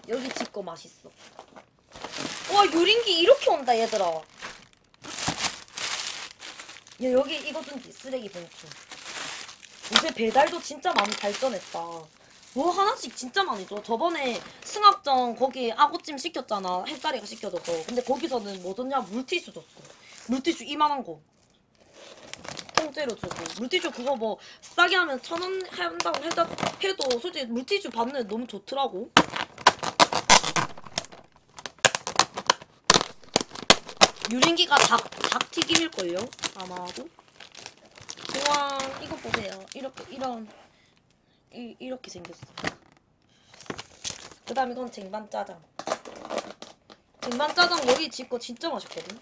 여기 집거 맛있어. 와 유린기 이렇게 온다 얘들아. 야 여기 이거 좀 쓰레기 봉투. 요새 배달도 진짜 많이 발전했다. 뭐 하나씩 진짜 많이 줘. 저번에 승합정 거기 아구찜 시켰잖아. 햇살이가 시켜줘서. 근데 거기서는 뭐 줬냐? 물티슈 줬어. 물티슈 이만한 거. 통째로 주고. 물티슈 그거 뭐 싸게 하면 1,000원 한다고 해도 솔직히 물티슈 받는 애 너무 좋더라고. 유린기가 닭튀김일걸요? 아마도. 우와 이거 보세요. 이렇게 생겼어. 그 다음에 이건 쟁반짜장. 쟁반짜장 여기 집 거 진짜 맛있거든.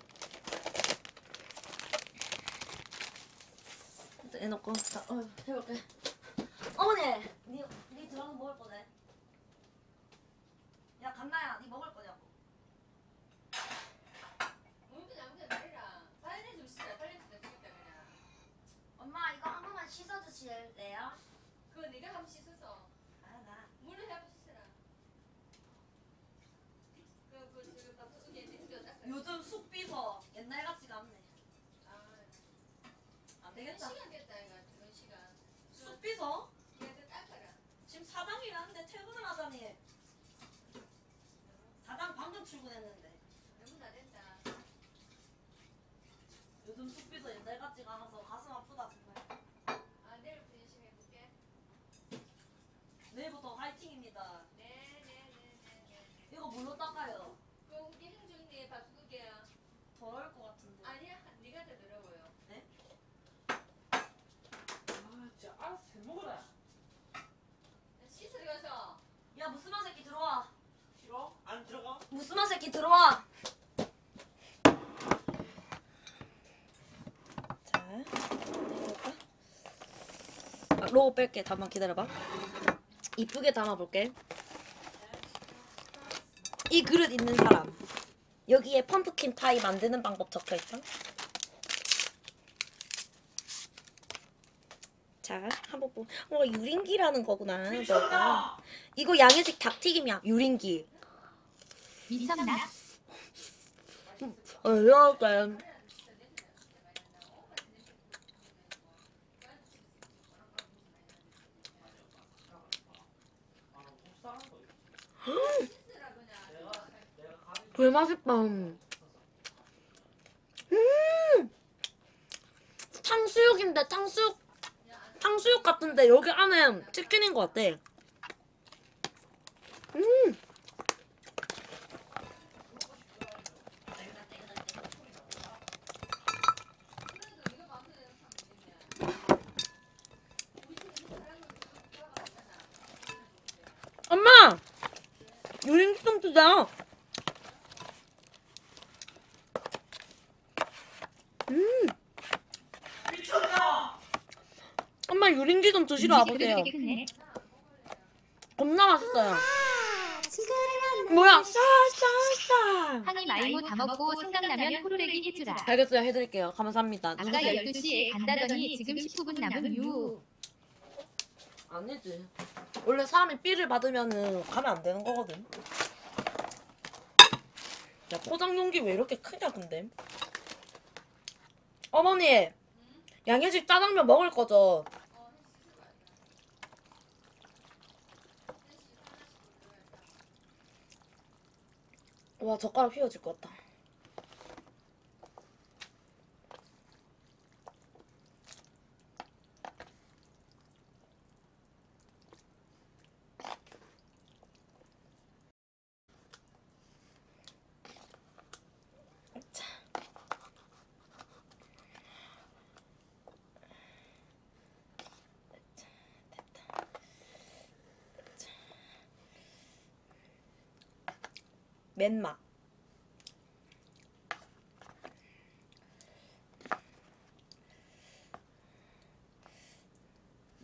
일단 해놓고 자, 해볼게. 어머니, 니 들어가서 먹을 거네. 야 간나야, 니 먹을 거냐고. 엄마 이거 한 번만 씻어주실래요? 그거 네가 한번 씻어서. 나. 물을 한번 씻어라. 지금 다 요즘 쑥 삐서 옛날 같지가 않네. 안 되겠다. 시간 됐다 이거 그런 시간. 쑥 삐서? 걔한테 닦아라. 지금 사장이 일하는데 퇴근을 하자니. 사장 방금 출근했는데. 너무 다 됐다. 요즘 쑥 삐서 옛날 같지가 않아서 가슴 아프다 정말. 내일부터 열심히 해볼게. 내일부터 화이팅입니다. 네네네네. 이거 물로 닦아요. 그게 행정리에 밥수국이야. 더러울 것 같은데. 아니야, 네가 더 더러워요. 네? 아 진짜 알아서 해 먹어라. 씻으러 가서. 야 무스마 새끼 들어와. 싫어? 안 들어가? 무스마 새끼 들어와. 자, 해볼까? 로우 뺄게. 잠깐만 기다려봐. 이쁘게 담아볼게. 이 그릇 있는 사람. 여기에 펌프킨 파이 만드는 방법 적혀있어. 자, 한번 보. 유린기라는 거구나. 너가. 이거 양혜식 닭튀김이야. 유린기. 미쳤나? 이렇게. 개 맛있다. 탕수육인데 탕수육 같은데 여기 안에 치킨인 것 같아. 엄마! 유린기 좀 주자. 엄마 유린기 좀 드시러 와보세요. 되게 크네. 겁나 맛있어요. 뭐야? 싸. 항이 마이모 다 먹고 생각나면 호루레기 해주라. 알겠어요. 해드릴게요. 감사합니다. 아까 12시에 간다더니 지금 19분 남은 유. 아니지. 원래 사람이 삐를 받으면은 가면 안 되는 거거든. 야 포장 용기 왜 이렇게 크냐 근데. 어머니 양혜식 짜장면 먹을 거죠? 와 젓가락 휘어질 것 같다. 자. 됐다. 맨맛.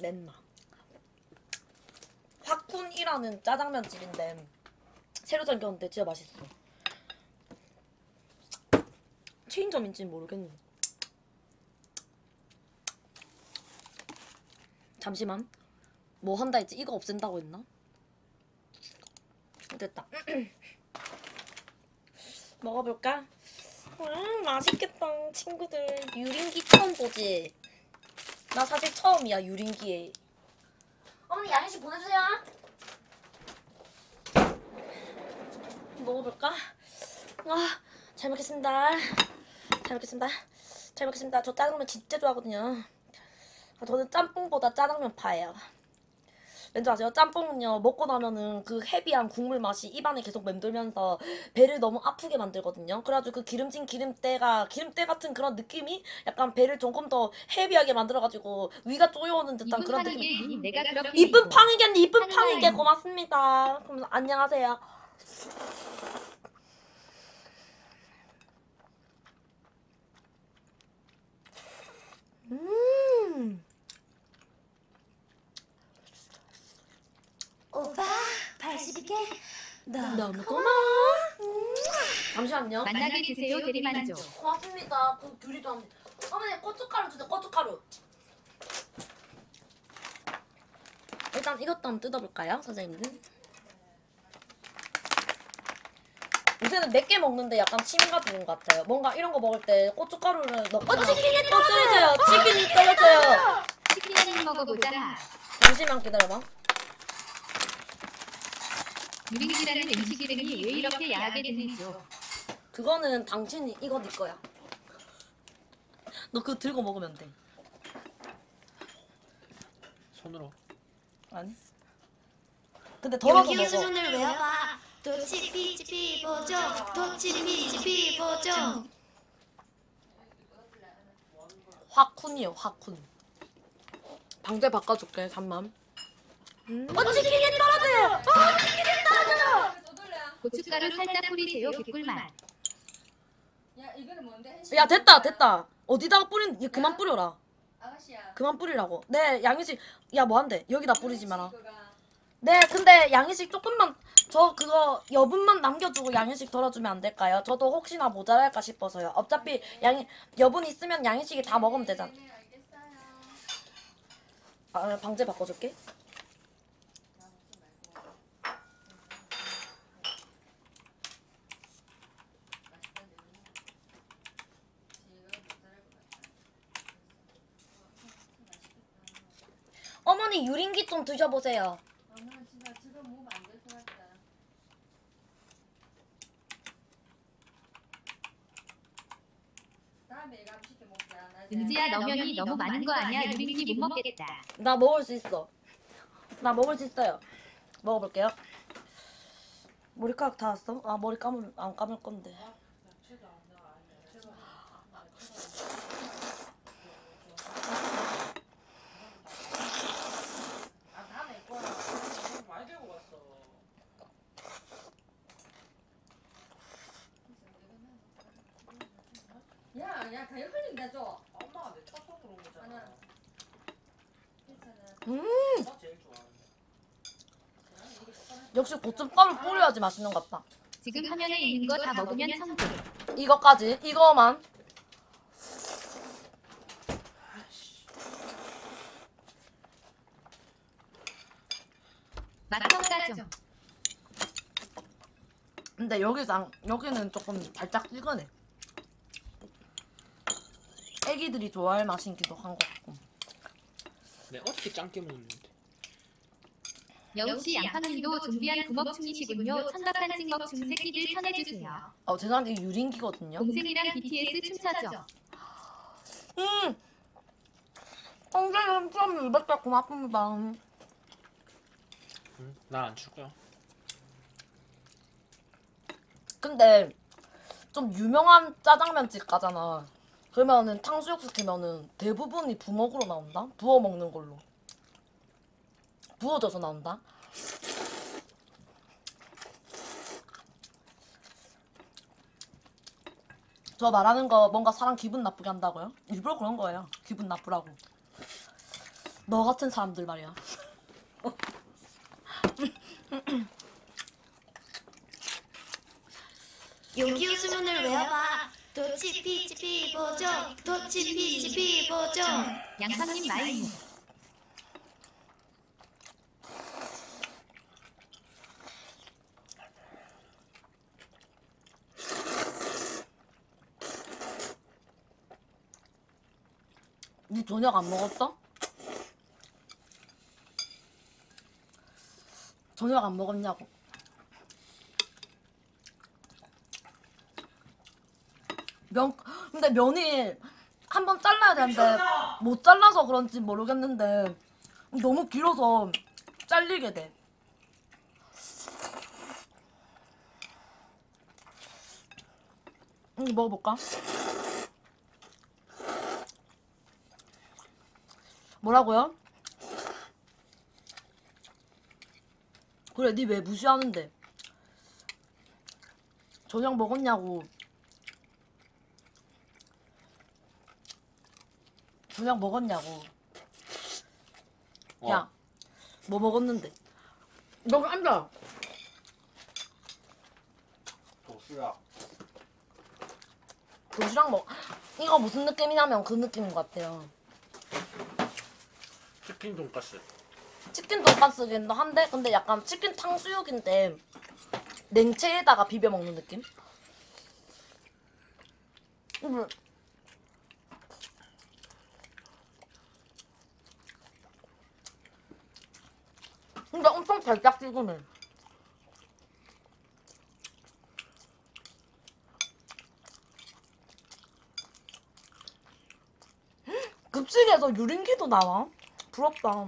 냈나? 화쿤이라는 짜장면 집인데 새로 생겼는데 진짜 맛있어. 체인점인지는 모르겠네. 잠시만. 뭐 한다 했지? 이거 없앤다고 했나? 됐다. 먹어볼까? 맛있겠다. 친구들 유린기 처음 보지? 나 사실 처음이야 유린기에. 어머니 양해식 보내주세요. 먹어볼까? 잘 먹겠습니다. 잘 먹겠습니다. 잘 먹겠습니다. 저 짜장면 진짜 좋아하거든요. 저는 짬뽕보다 짜장면 파예요. 왠지 아세요? 짬뽕은요 먹고 나면은 그 헤비한 국물 맛이 입안에 계속 맴돌면서 배를 너무 아프게 만들거든요. 그래가지고 그 기름때 같은 그런 느낌이 약간 배를 조금 더 헤비하게 만들어가지고 위가 쪼여오는 듯한 그런 느낌. 이쁜 내가 그렇게 이쁜 팡이겠네. 이쁜 하늘아. 팡이게 고맙습니다. 그럼 안녕하세요. 오빠 82개 너무 고마워. 잠시만요. 만나게 드세요 대리만족. 고맙습니다. 그 귤이도 합니다. 어머니 고춧가루 주세요. 고춧가루. 일단 이것도 한번 뜯어볼까요, 선생님들? 요새는 몇 개 먹는데 약간 취미가 되는 것 같아요. 뭔가 이런 거 먹을 때 고춧가루를 넣고 치킨이 떨어져요. 치킨이 떨어져요. 치킨 먹어보자. 잠시만 기다려봐. 유린기라는 음식 이름이 왜 이렇게 야하게 됐는지요. 그거는 당신이 이거 네 거야. 너 그거 들고 먹으면 돼. 손으로. 아니? 근데 덜어서 여기 먹어. 주문을 외워봐 도치피치피 보죠 도치피치피 보죠 화쿤이요, 화쿤. 방제 바꿔줄게, 3만. 치킨이 떨어져요! 고춧가루 살짝 뿌리세요 개꿀맛. 야 이거는 뭔데? 야, 됐다. 어디다가 뿌린, 얘 그만 뿌려라. 아가씨야. 그만 뿌리라고. 네, 양희식. 야, 뭐 한대? 여기다 뿌리지 마라. 그거가 네, 근데 양희식 조금만, 저 그거 여분만 남겨주고 양희식 덜어주면 안 될까요? 저도 혹시나 모자랄까 싶어서요. 어차피 여분 있으면 양희식이 다 먹으면 되잖아. 네 알겠어요. 아, 방제 바꿔줄게. 어머니 유린기 좀 드셔보세요. 엄마 진짜 지금 몸 안 될 것 같다. 다음에 이거 시켜 먹자. 나 이제 은지야 너면이 너무 많은 거 아니야. 유린기 못 먹겠다. 나 먹을 수 있어. 나 먹을 수 있어요. 먹어볼게요. 머리카락 닿았어? 아, 머리 안 감을 건데. 아, 다 내 거야. 너무 많이 들고 갔어. 야, 다 흘린다 줘. 엄마가 내 첫 손으로 온 거잖아. 하나. 괜찮아. 엄마 제일 좋아하는데. 역시 고춧가루 뿌려야지 맛있는 것 같다. 지금 화면에 있는 거 다 먹으면 천국. 이거까지. 이거만. 맛평가죠. 근데 여기는 조금 살짝 찌그네. 애기들이 좋아할 맛이기도 한 것 같고. 내 어떻게 짱게 먹는데? 역시 양파님도 준비한 구먹충이시군요. 천박한 찍먹충 새끼들 전해주세요. 죄송한데 이거 유린기거든요. 동생이랑 BTS 춤춰줘. 선생님 좀 200개 고맙습니다. 응? 난안 줄 거야. 근데 좀 유명한 짜장면집 가잖아. 그러면은 탕수육 시키면은 대부분이 부먹으로 나온다? 부어 먹는 걸로. 부어져서 나온다? 저 말하는 거 뭔가 사람 기분 나쁘게 한다고요? 일부러 그런 거예요. 기분 나쁘라고. 너 같은 사람들 말이야. 용기 주문을 외워봐. 도치 피치 피보죠. 도치 피치 피보죠. 양상님 마이무. 니 저녁 안 먹었어? 저녁 안 먹었냐고. 근데 면이 한 번 잘라야 되는데 못 잘라서 그런지 모르겠는데 너무 길어서 잘리게 돼. 먹어볼까? 뭐라고요? 그래, 니 왜 무시하는데? 저녁 먹었냐고. 저녁 먹었냐고. 야, 뭐 먹었는데? 너 앉아. 도수야. 도시락 먹. 이거 무슨 느낌이냐면 그 느낌인 것 같아요. 치킨 돈가스. 치킨 돈가스긴 한데 근데 약간 치킨 탕수육인데 냉채에다가 비벼 먹는 느낌? 근데 엄청 달짝지근해. 급식에서 유린기도 나와? 부럽다.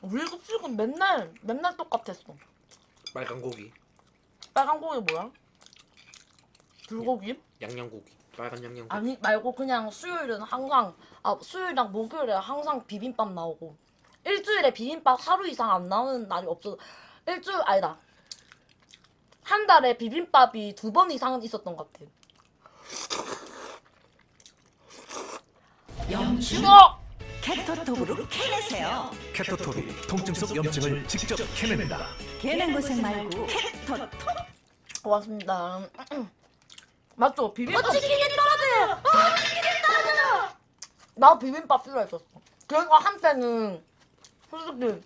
우리 급식은 맨날 똑같았어. 빨간 고기. 빨간 고기 뭐야? 불고기? 양념고기. 빨간 양념고기. 아니 말고 그냥 수요일은 항상 수요일이랑 목요일에 항상 비빔밥 나오고 일주일에 비빔밥 하루 이상 안 나오는 날이 없어. 일주일 아니다. 한 달에 비빔밥이 2번 이상은 있었던 것 같아. 염증 이거 케토톡으로 캐내세요. 케토톱이 통증 속 염증을 직접 캐냅니다. 개는 고생 말고 케토톡. 고맙습니다. 맞죠? 비빔밥. 치킨이 떨어져요. 치킨이 떨어져요. 나 비빔밥 싫어했었어. 그래서 한때는 솔직히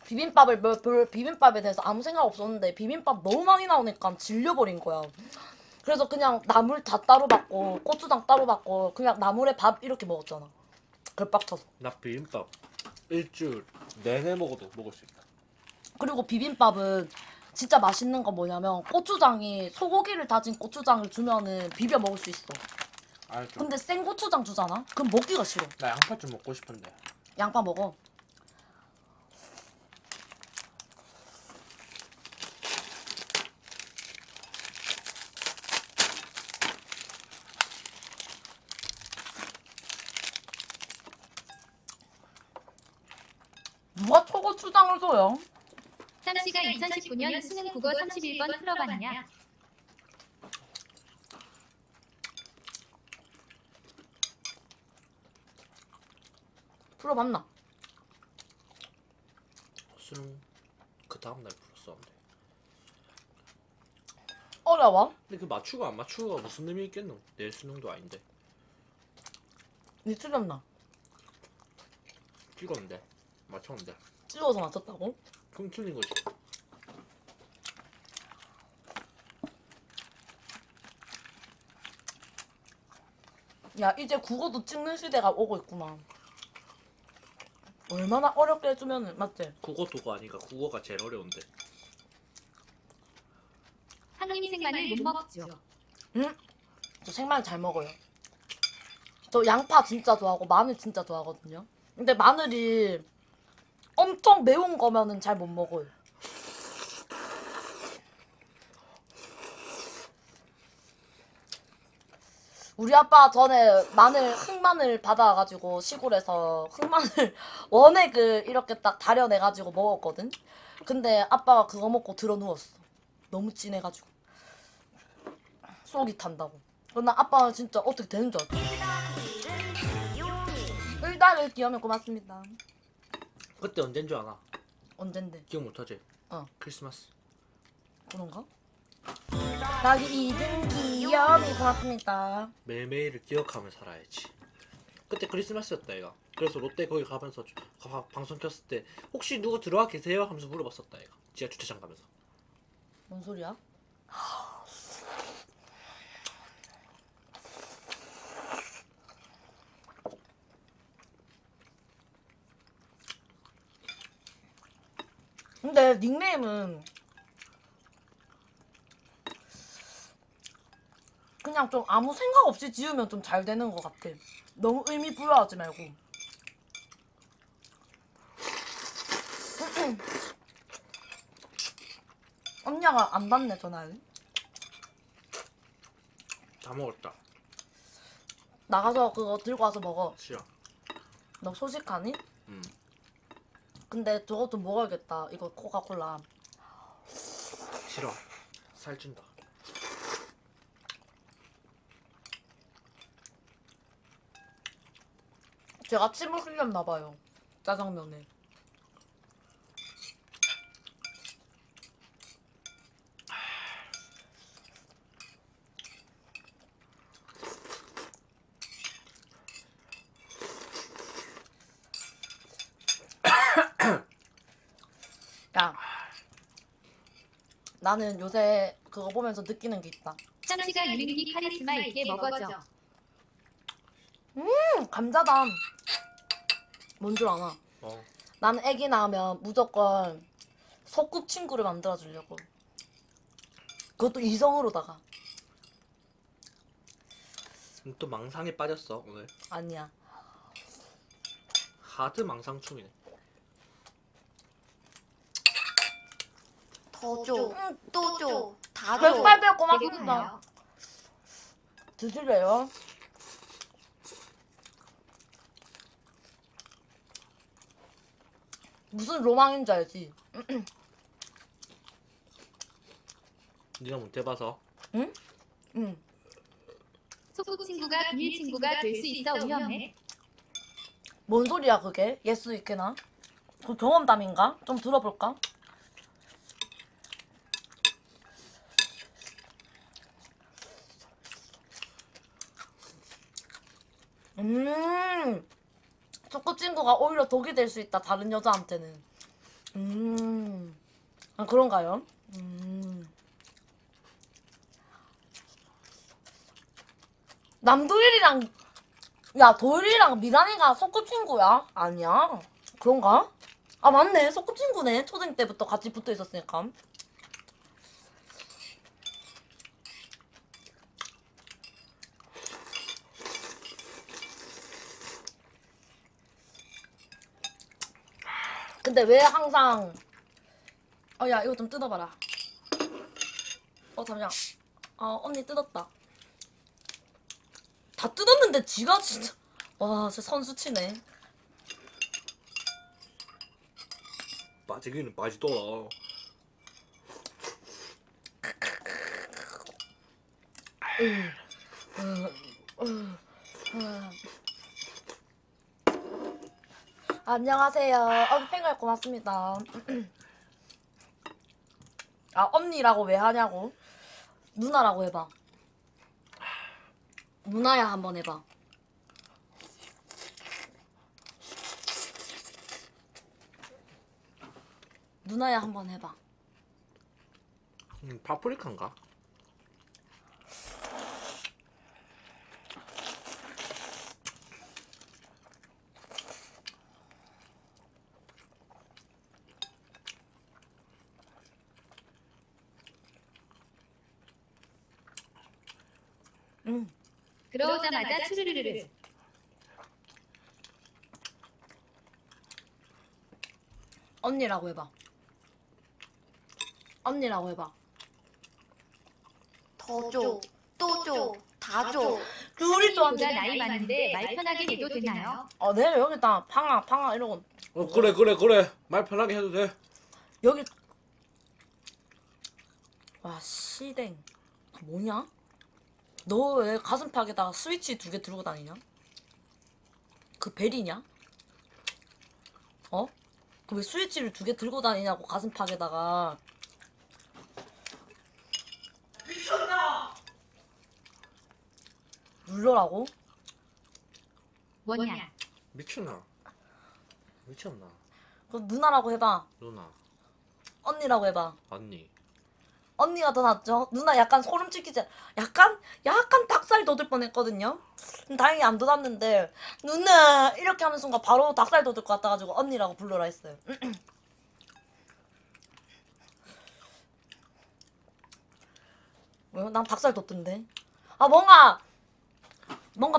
비빔밥에 대해서 아무 생각 없었는데 비빔밥 너무 많이 나오니까 질려버린 거야. 그래서 그냥 나물 다 따로 받고 고추장 따로 받고 그냥 나물에 밥 이렇게 먹었잖아. 걸빡쳐서. 나 비빔밥 일주일 내내 먹어도 먹을 수 있다. 그리고 비빔밥은 진짜 맛있는 거 뭐냐면 고추장이 소고기를 다진 고추장을 주면은 비벼 먹을 수 있어. 알죠. 근데 생 고추장 주잖아? 그럼 먹기가 싫어. 나 양파 좀 먹고 싶은데. 양파 먹어. 누가 초고추장을 줘요? 쌈씨가 2019년 수능 국어 31번 풀어봤냐? 풀어봤나? 수능 그 다음날 풀었었는데. 어려워? 근데 그 맞추고 안 맞추고가 무슨 의미 있겠노? 내 수능도 아닌데. 니 틀렸나? 찍었는데. 맞췄는데. 찍어서 맞췄다고? 그럼 틀린 거지. 야 이제 국어도 찍는 시대가 오고 있구나. 얼마나 어렵게 해주면은 맞지? 국어 도가 아니까 국어가 제일 어려운데. 한님이 생마늘 못 먹죠. 응? 저 생마늘 잘 먹어요. 저 양파 진짜 좋아하고 마늘 진짜 좋아하거든요. 근데 마늘이 엄청 매운 거면은 잘 못 먹어요. 우리 아빠 전에 흑마늘 받아가지고 시골에서 흑마늘 원액을 이렇게 딱 다려내가지고 먹었거든. 근데 아빠가 그거 먹고 들어 누웠어. 너무 진해가지고 속이 탄다고. 나 아빠 진짜 어떻게 되는 줄 알았어. 일단은 기염에 고맙습니다. 그때 언젠 줄 아나? 언젠데? 기억 못하지? 어. 크리스마스. 그런가? 나기 2등 기염이 고맙습니다. 매일매일을 기억하며 살아야지. 그때 크리스마스였다 얘가. 그래서 롯데 거기 가면서 방송 켰을 때 혹시 누구 들어와 계세요? 하면서 물어봤었다 얘가. 지하 주차장 가면서. 뭔 소리야? 근데 닉네임은 그냥 좀 아무 생각 없이 지으면 좀 잘 되는 것 같아. 너무 의미 부여하지 말고. 언니가 안 받네 전화를. 다 먹었다. 나가서 그거 들고 와서 먹어. 싫어. 너 소식하니? 음. 근데 저거 좀 먹어야겠다. 이거 코카콜라. 싫어. 살찐다. 제가 침을 흘렸나 봐요. 짜장면에. 야, 나는 요새 그거 보면서 느끼는 게 있다. 짬치가 유민기 카리스마 있게 먹어줘. 감자담. 뭔 줄 아나? 어. 나는 애기 낳으면 무조건 소꿉친구를 만들어 주려고. 그것도 이성으로다가. 또 망상에 빠졌어 오늘. 아니야. 하드 망상충이네. 더 줘, 또 줘, 다 줘. 백발백 고맙습니다. 배고파요. 드실래요? 무슨 로망인 줄 알지? 니가 못 해봐서. 응. 소꿉친구가 비밀친구가 될 수 있어 위험해. 뭔 소리야 그게? 예스 있게나? 그 경험담인가? 좀 들어볼까? 소꿉친구가 오히려 독이 될 수 있다 다른 여자한테는. 아 그런가요? 남도일이랑 야 도일이랑 미란이가 소꿉친구야? 아니야. 그런가? 아 맞네 소꿉친구네. 초등 때부터 같이 붙어 있었으니까. 근데 왜 항상 야 이거 좀 뜯어봐라. 잠시만. 언니 뜯었다. 다 뜯었는데 지가 진짜 와 진짜 선수치네. 빠지기는 빠지더라. 안녕하세요. 팬걸 고맙습니다. 언니라고 왜 하냐고? 누나라고 해봐. 누나야 한번 해봐. 누나야 한번 해봐. 파프리카인가? 들어오자마자 추르르르. 언니라고 해봐. 언니라고 해봐. 더 줘, 또 줘, 다 줘. 우리 또 보다 나이 많은데 말 편하게 해도 되나요? 내가 여기다 팡아 이러고 그래 말 편하게 해도 돼. 여기 와 시댕 뭐냐? 너 왜 가슴팍에다가 스위치 2개 들고 다니냐? 그 벨이냐? 어? 그 왜 스위치를 2개 들고 다니냐고 가슴팍에다가. 미쳤나? 눌러라고? 원야. 미쳤나? 미쳤나? 그럼 누나라고 해봐. 누나, 언니라고 해봐. 언니. 언니가 더 낫죠? 누나 약간 소름 끼치지? 약간 닭살 돋을 뻔했거든요? 다행히 안 돋았는데 누나 이렇게 하는 순간 바로 닭살 돋을 것 같아가지고 언니라고 불러라 했어요. 왜요? 난 닭살 돋던데. 아 뭔가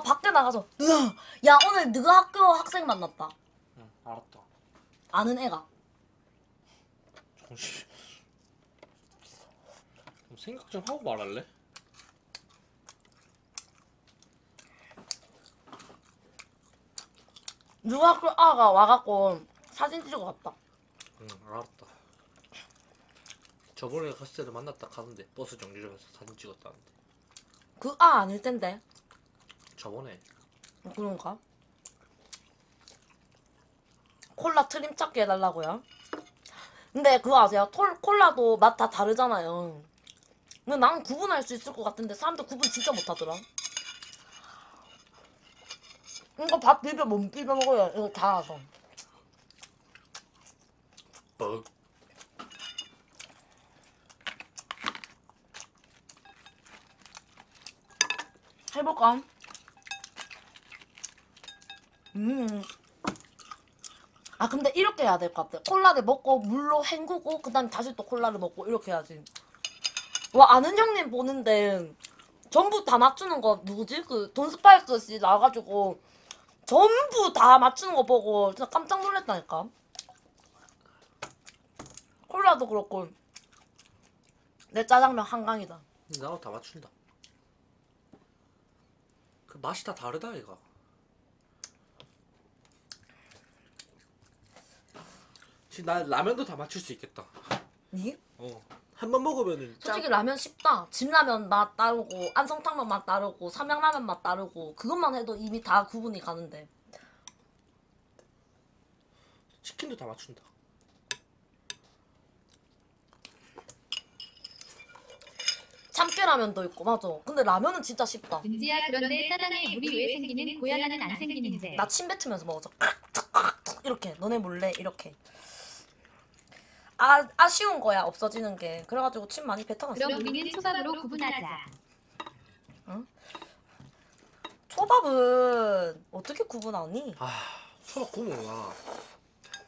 밖에 나가서 누나 야 오늘 너가 학교 학생 만났다. 응, 알았다. 아는 애가. 정신. 생각 좀 하고 말할래? 누가 학교 아가 와갖고 사진 찍어 갔다. 응, 알았다. 저번에 갔을 때도 만났다 가던데 버스 정류장에서 사진 찍었다는데. 그 아 아닐 텐데. 저번에. 그런가? 콜라 트림 찾기 해달라고요? 근데 그거 아세요? 콜라도 맛 다 다르잖아요. 근데 난 구분할 수 있을 것 같은데 사람들 구분 진짜 못하더라. 이거 밥 비벼 못 비벼 먹어요. 이거 달아서. 뻑. 해볼까? 아 근데 이렇게 해야 될 것 같아. 콜라를 먹고 물로 헹구고 그 다음에 다시 또 콜라를 먹고 이렇게 해야지. 와 아는 형님 보는데 전부 다 맞추는 거 누구지? 그 돈스파이크 씨 나와가지고 전부 다 맞추는 거 보고 진짜 깜짝 놀랐다니까. 콜라도 그렇고 내 짜장면 한강이다. 나도 다 맞춘다. 그 맛이 다 다르다 얘가. 지금 나 라면도 다 맞출 수 있겠다. 니? 한 번 먹으면은 솔직히 라면 쉽다. 진라면 맛 다르고 안성탕면 맛 다르고 삼양라면 맛 다르고 그것만 해도 이미 다 구분이 가는데. 치킨도 다 맞춘다. 참깨라면도 있고 맞아. 근데 라면은 진짜 쉽다. 은지야 그런데 짜장에 물이 왜 생기는 고양이는 안 생기는데. 나 침 뱉으면서 먹었어. 이렇게 너네 몰래 이렇게. 아쉬운 거야 없어지는 게. 그래가지고 침 많이 뱉어놨어. 그럼 우리는 초밥으로 구분하자. 초밥은 어떻게 구분하니? 초밥 구멍아.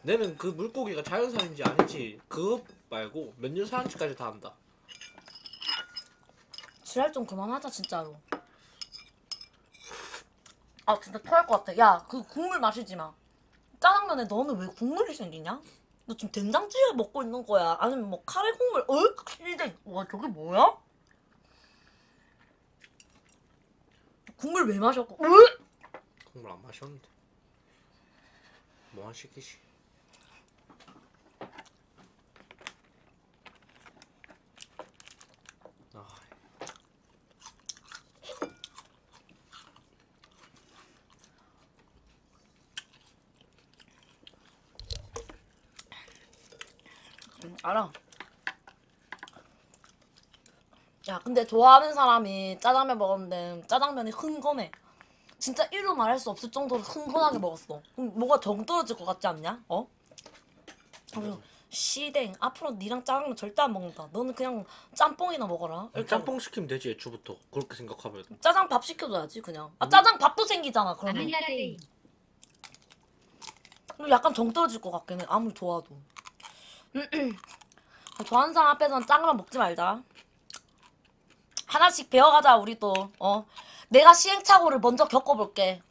내는 그 물고기가 자연산인지 아닌지 그거 말고 몇 년 살았는지까지 다 안다. 지랄 좀 그만하자 진짜로. 아 진짜 토할 것 같아. 야 그 국물 마시지 마. 짜장면에 너는 왜 국물이 생기냐? 너 지금 된장찌개 먹고 있는 거야? 아니면 뭐 카레 국물? 이제 와 저게 뭐야? 국물 왜 마셨고? 국물 안 마셨는데 뭐한 시키지? 알아. 야 근데 좋아하는 사람이 짜장면 먹었는데 짜장면이 흥건해. 진짜 이루 말할 수 없을 정도로 흥건하게 먹었어. 그럼 뭐가 정 떨어질 것 같지 않냐? 그리고 시댕 앞으로 니랑 짜장면 절대 안 먹는다. 너는 그냥 짬뽕이나 먹어라. 이렇게 짬뽕 시키면 되지 애초부터 그렇게 생각하면. 짜장 밥 시켜줘야지 그냥. 짜장 밥도 생기잖아 그러면. 아밀라제이. 근데 약간 정 떨어질 것 같긴 해. 아무리 좋아도. 좋아하는 사람 앞에서는 짜장면 먹지 말자. 하나씩 배워가자 우리도. 내가 시행착오를 먼저 겪어볼게.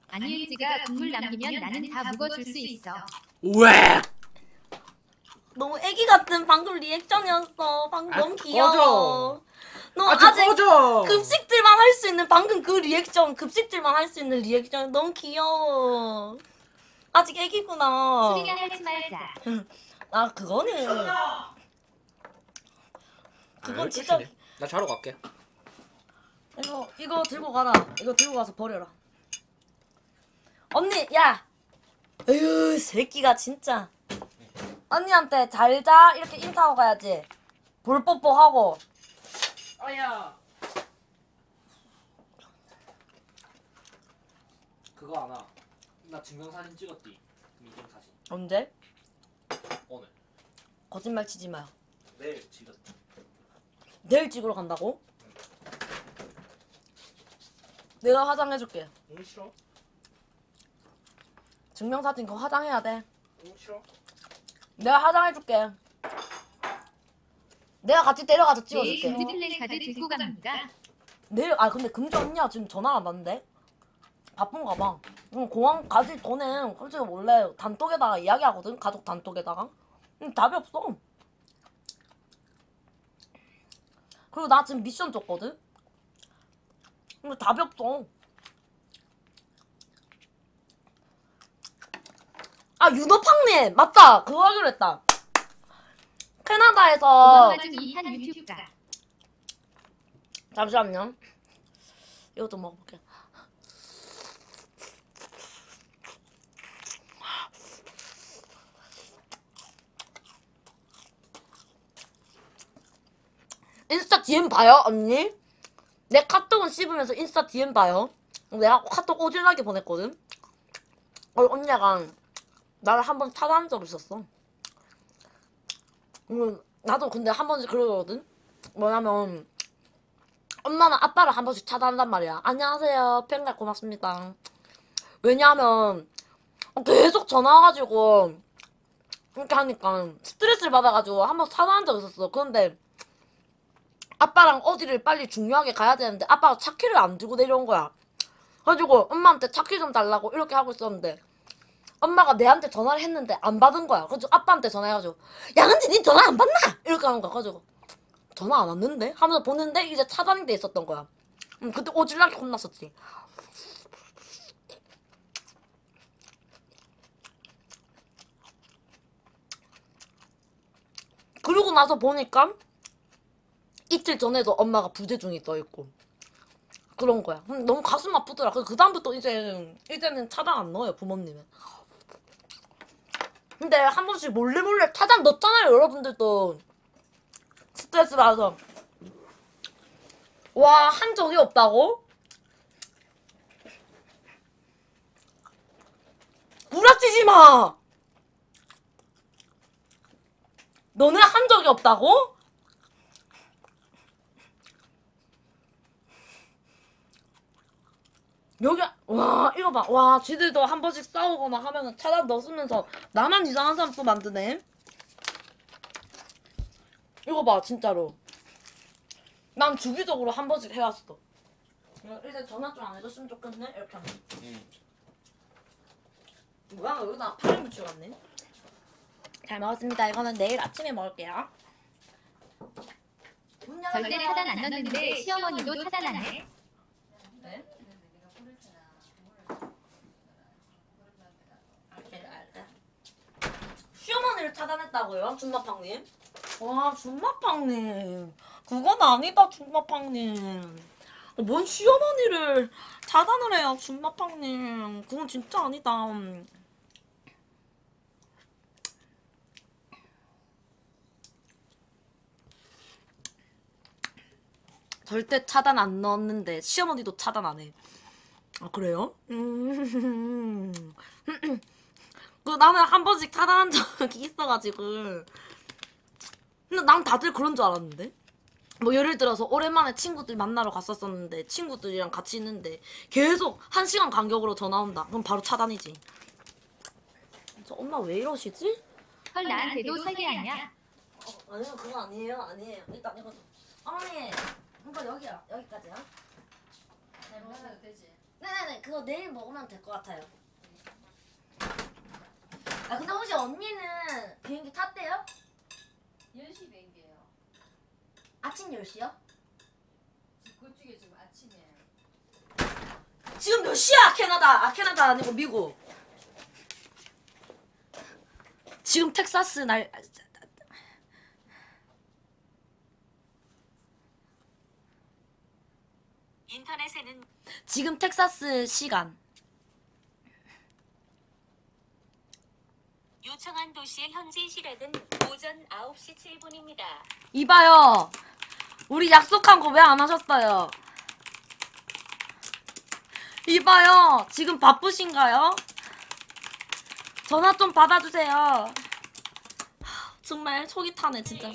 안유은지가 국물 남기면 나는 다 묵어줄 수 있어. 왜? 너무 애기 같은 방금 리액션이었어. 방금 너무 귀여워. 꺼져. 너 좀 아직 꺼져. 급식들만 할 수 있는 방금 그 리액션. 급식들만 할 수 있는 리액션 너무 귀여워. 아직 애기구나. 수리가 하지 말자. 아 그거는 그건 진짜 나 자러 갈게. 이거 들고 가라. 이거 들고 가서 버려라. 언니, 야. 에휴, 새끼가 진짜. 언니한테 잘 자 이렇게 인사하고 가야지. 볼 뽀뽀하고. 아야. 그거 하나. 나 증명사진 찍었디. 인증사진. 언제? 오늘. 거짓말 치지 마요. 내일 찍었다. 내일 찍으러 간다고? 내가 화장해줄게. 응 싫어? 증명사진 그거 화장해야 돼. 응 싫어? 내가 화장해줄게. 내가 같이 데려가서 내일 찍어줄게. 금지 플래카드 들고 갑니다. 내일 근데 금지 언니야 지금 전화 안 왔는데? 바쁜가 봐. 공항 가기 전에 솔직히 원래 단톡에다가 이야기하거든. 가족 단톡에다가. 답이 없어. 그리고 나 지금 미션 줬거든. 근데 답이 없어. 윤호팡님 맞다. 그거 하기로 했다. 캐나다에서 오바마 중 2한 유튜브가. 잠시만요. 이것도 먹어볼게. 인스타 DM 봐요, 언니? 내 카톡은 씹으면서 인스타 DM 봐요. 내가 카톡 오질나게 보냈거든? 언니가 나를 한 번 차단한 적 있었어. 나도 근데 한 번씩 그러거든? 뭐냐면, 엄마는 아빠를 한 번씩 차단한단 말이야. 안녕하세요. 팬가 고맙습니다. 왜냐하면, 계속 전화 와가지고, 이렇게 하니까 스트레스를 받아가지고 한 번 차단한 적 있었어. 그런데, 아빠랑 어디를 빨리 중요하게 가야 되는데 아빠가 차키를 안 들고 내려온 거야. 그래가지고 엄마한테 차키 좀 달라고 이렇게 하고 있었는데 엄마가 내한테 전화를 했는데 안 받은 거야. 그래가지고 아빠한테 전화해가지고 야 근데 니 전화 안 받나? 이렇게 하는 거야. 그래가지고 전화 안 왔는데? 하면서 보는데 이제 차단이 돼 있었던 거야. 그때 오질나게 혼났었지. 그러고 나서 보니까 이틀 전에도 엄마가 부재중이 써있고 그런 거야. 너무 가슴 아프더라. 그 다음부터 이제는 차단 안 넣어요, 부모님은. 근데 한 번씩 몰래 차단 넣었잖아요, 여러분들도. 스트레스 받아서. 와, 한 적이 없다고? 구라치지 마! 너네 한 적이 없다고? 여기 와 이거 봐. 와 쥐들도 한 번씩 싸우거나 하면은 차단 넣으면서 나만 이상한 사람 또 만드네. 이거 봐 진짜로. 난 주기적으로 한 번씩 해왔어. 이제 전화 좀 안 해줬으면 좋겠네. 이렇게 하면. 뭐야 여기다 파를 묻혀놨네. 잘 먹었습니다. 이거는 내일 아침에 먹을게요. 절대 차단 안 넣는데 시어머니도 차단하네. 네? 시어머니를 차단했다고요? 준마팡님? 와 준마팡님 그건 아니다 준마팡님. 뭔 시어머니를 차단을 해요 준마팡님. 그건 진짜 아니다. 절대 차단 안 넣었는데 시어머니도 차단 안 해. 아 그래요? 그 나는 한 번씩 차단한 적이 있어가지고. 근데 난 다들 그런 줄 알았는데. 뭐 예를 들어서 오랜만에 친구들 만나러 갔었었는데 친구들이랑 같이 있는데 계속 1시간 간격으로 전화 온다. 그럼 바로 차단이지. 저 엄마 왜 이러시지? 헐 나한테도 설계하냐? 아니요 그거 아니에요. 일단 이거 어머니 이거 여기야 여기까지야. 잘 먹어도 되지. 네네네 그거 내일 먹으면 될 것 같아요. 아 근데 혹시 언니는 비행기 탔대요? 10시 비행기예요. 아침 10시요? 그쪽에 지금 아침이에요. 지금 몇 시야 캐나다? 캐나다 아니고 미국. 지금 텍사스 날 인터넷에는 지금 텍사스 시간. 요청한 도시의 현지 시각은 오전 9시 7분입니다. 이봐요. 우리 약속한 거 왜 안 하셨어요? 이봐요. 지금 바쁘신가요? 전화 좀 받아주세요. 하, 정말 속이 타네 진짜.